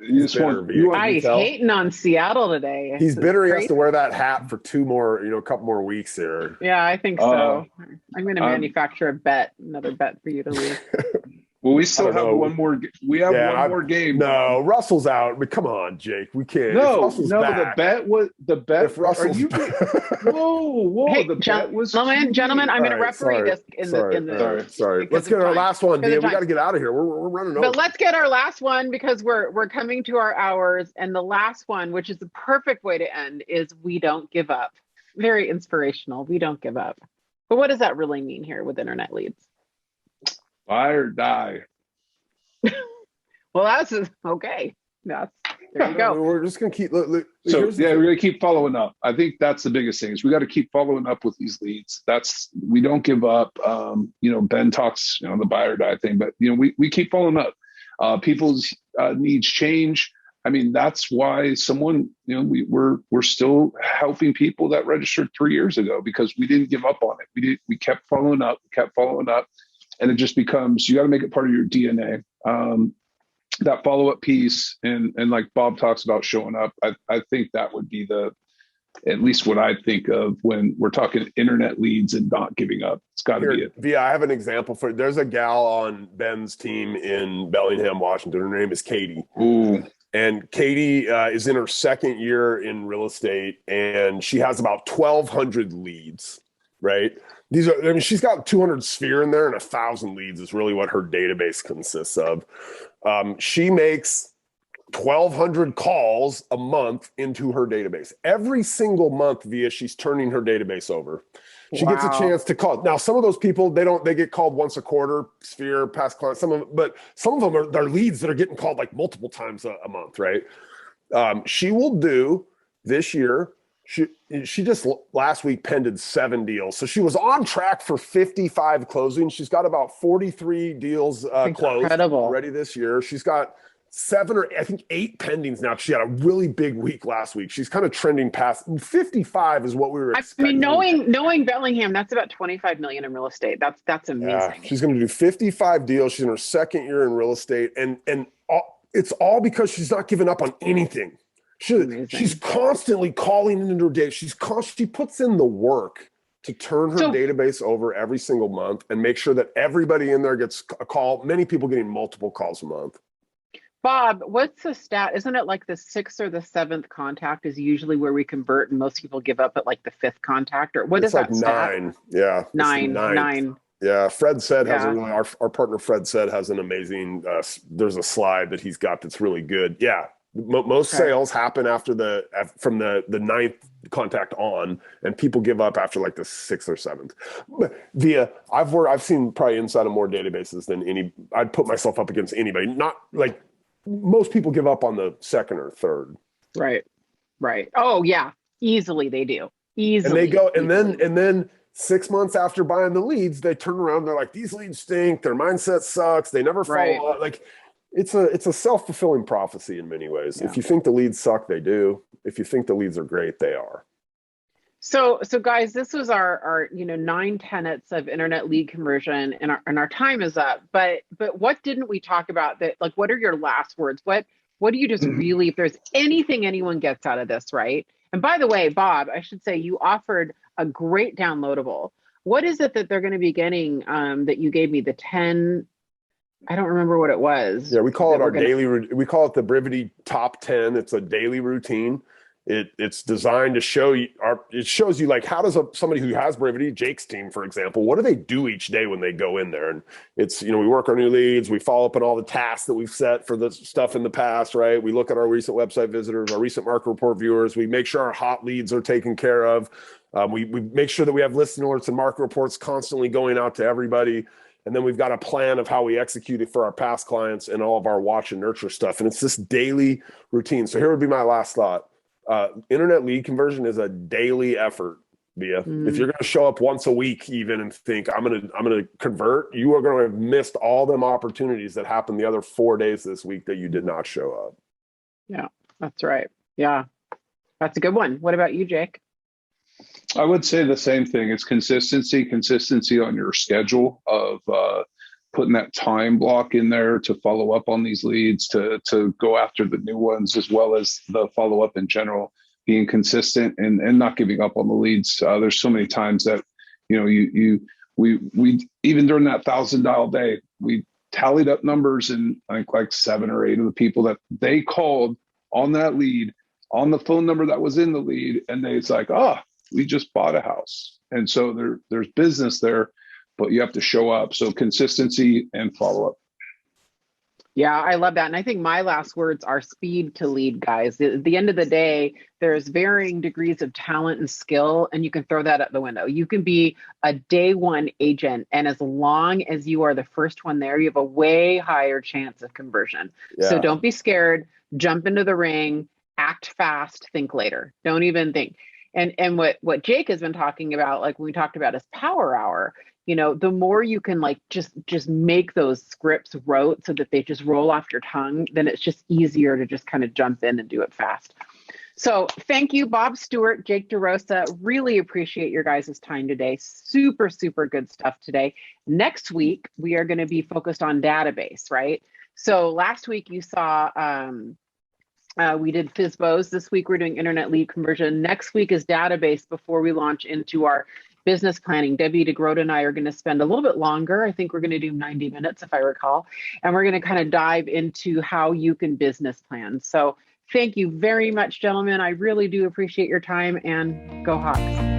he's hating on Seattle today. He's bitter. He has to wear that hat for a couple more weeks here. Yeah, I think so. I'm going to manufacture another bet for you to leave. Well, we still have one more. We have one more game. No, Russell's out. But come on, Jake, we can't. No, back, the bet. If Russell's whoa! Hey, the bet was gentlemen. I'm going to referee this in the. Sorry. Let's get our last one. We got to get out of here. We're running over. But let's get our last one because we're coming to our hours, and the last one, which is the perfect way to end, is we don't give up. Very inspirational. We don't give up. But what does that really mean here with internet leads? Buy or die. Well, that's okay. There you go. We're just gonna keep. We're gonna keep following up. I think that's the biggest thing is we got to keep following up with these leads. We don't give up. Ben talks the buy or die thing, but we keep following up. People's needs change. I mean, that's why we're still helping people that registered 3 years ago because we didn't give up on it. We kept following up. And it just becomes, you got to make it part of your DNA. That follow-up piece and like Bob talks about showing up, I think that would be at least what I think of when we're talking internet leads and not giving up. It's got to be it. Via, I have an example there's a gal on Ben's team in Bellingham, Washington. Her name is Katie. Ooh. And Katie is in her second year in real estate, and she has about 1,200 leads, right? These are, I mean, she's got 200 sphere in there, and 1,000 leads is really what her database consists of. She makes 1,200 calls a month into her database. Every single month, she's turning her database over. She gets a chance to call. Now, some of those people, they get called once a quarter, sphere, past clients, but some of them are leads that are getting called like multiple times a month, right? She will do this year. She just last week pended 7 deals. So she was on track for 55 closings. She's got about 43 deals closed already this year. She's got 7 or I think 8 pendings now. She had a really big week last week. She's kind of trending past 55 is what we were expecting. I mean, knowing Bellingham, that's about 25 million in real estate. That's amazing. Yeah, she's going to do 55 deals. She's in her second year in real estate, and it's all because she's not giving up on anything. She's constantly calling into her data. She puts in the work to turn her database over every single month and make sure that everybody in there gets a call. Many people getting multiple calls a month. Bob, what's the stat? Isn't it like the 6th or the 7th contact is usually where we convert, and most people give up at like the 5th contact? Or what is that stat? 9. Yeah. 9. Yeah. Fred said our partner Fred said has an amazing, there's a slide that he's got that's really good. Yeah. Most sales happen from the 9th contact on, and people give up after like the 6th or 7th. I've seen probably inside of more databases than I'd put myself up against anybody. Not like most people give up on the 2nd or 3rd. Right. Oh yeah, easily they do. Easily. And they go, and then 6 months after buying the leads, they turn around. They're like, these leads stink. Their mindset sucks. They never follow up. Like, it's a self-fulfilling prophecy in many ways. Yeah. If you think the leads suck, they do. If you think the leads are great, they are. So guys, this was our 9 tenets of internet lead conversion, and our time is up. But what didn't we talk about? That, like, what are your last words? What do you just really, if there's anything anyone gets out of this, right? And by the way, Bob, I should say you offered a great downloadable. What is it that they're going to be getting that you gave me, the 10? I don't remember what it was. Yeah, we call it we call it the Brivity Top 10. It's a daily routine. It's designed to show you, it shows you like, how does somebody who has Brivity, Jake's team, for example, what do they do each day when they go in there? And it's, we work our new leads, we follow up on all the tasks that we've set for the stuff in the past, right? We look at our recent website visitors, our recent market report viewers. We make sure our hot leads are taken care of. We make sure that we have listing alerts and market reports constantly going out to everybody. And then we've got a plan of how we execute it for our past clients and all of our watch and nurture stuff. And it's this daily routine. So here would be my last thought. Internet lead conversion is a daily effort, Vija. If you're going to show up once a week even and think, I'm going to convert, you are going to have missed all them opportunities that happened the other 4 days this week that you did not show up. Yeah, that's right. Yeah, that's a good one. What about you, Jake? I would say the same thing. It's consistency on your schedule of putting that time block in there to follow up on these leads, to go after the new ones, as well as the follow up in general, being consistent and not giving up on the leads. There's so many times that, we even during that 1,000 dial day, we tallied up numbers, and I think like 7 or 8 of the people that they called on that lead on the phone number that was in the lead. And it's like, we just bought a house. And so there's business there, but you have to show up. So consistency and follow up. Yeah, I love that. And I think my last words are speed to lead, guys. At the end of the day, there's varying degrees of talent and skill, and you can throw that out the window. You can be a day one agent, and as long as you are the first one there, you have a way higher chance of conversion. Yeah. So don't be scared. Jump into the ring, act fast, think later. Don't even think. And what Jake has been talking about, like when we talked about his power hour, the more you can like just make those scripts rote so that they just roll off your tongue, then it's just easier to just kind of jump in and do it fast. So thank you, Bob Stewart, Jake DaRosa. Really appreciate your guys' time today. Super, super good stuff today. Next week, we are going to be focused on database, right? So last week you saw we did FSBOs. This week we're doing internet lead conversion. Next week is database before we launch into our business planning. Debbie DeGroote and I are going to spend a little bit longer. I think we're going to do 90 minutes, if I recall. And we're going to kind of dive into how you can business plan. So thank you very much, gentlemen. I really do appreciate your time, and go Hawks.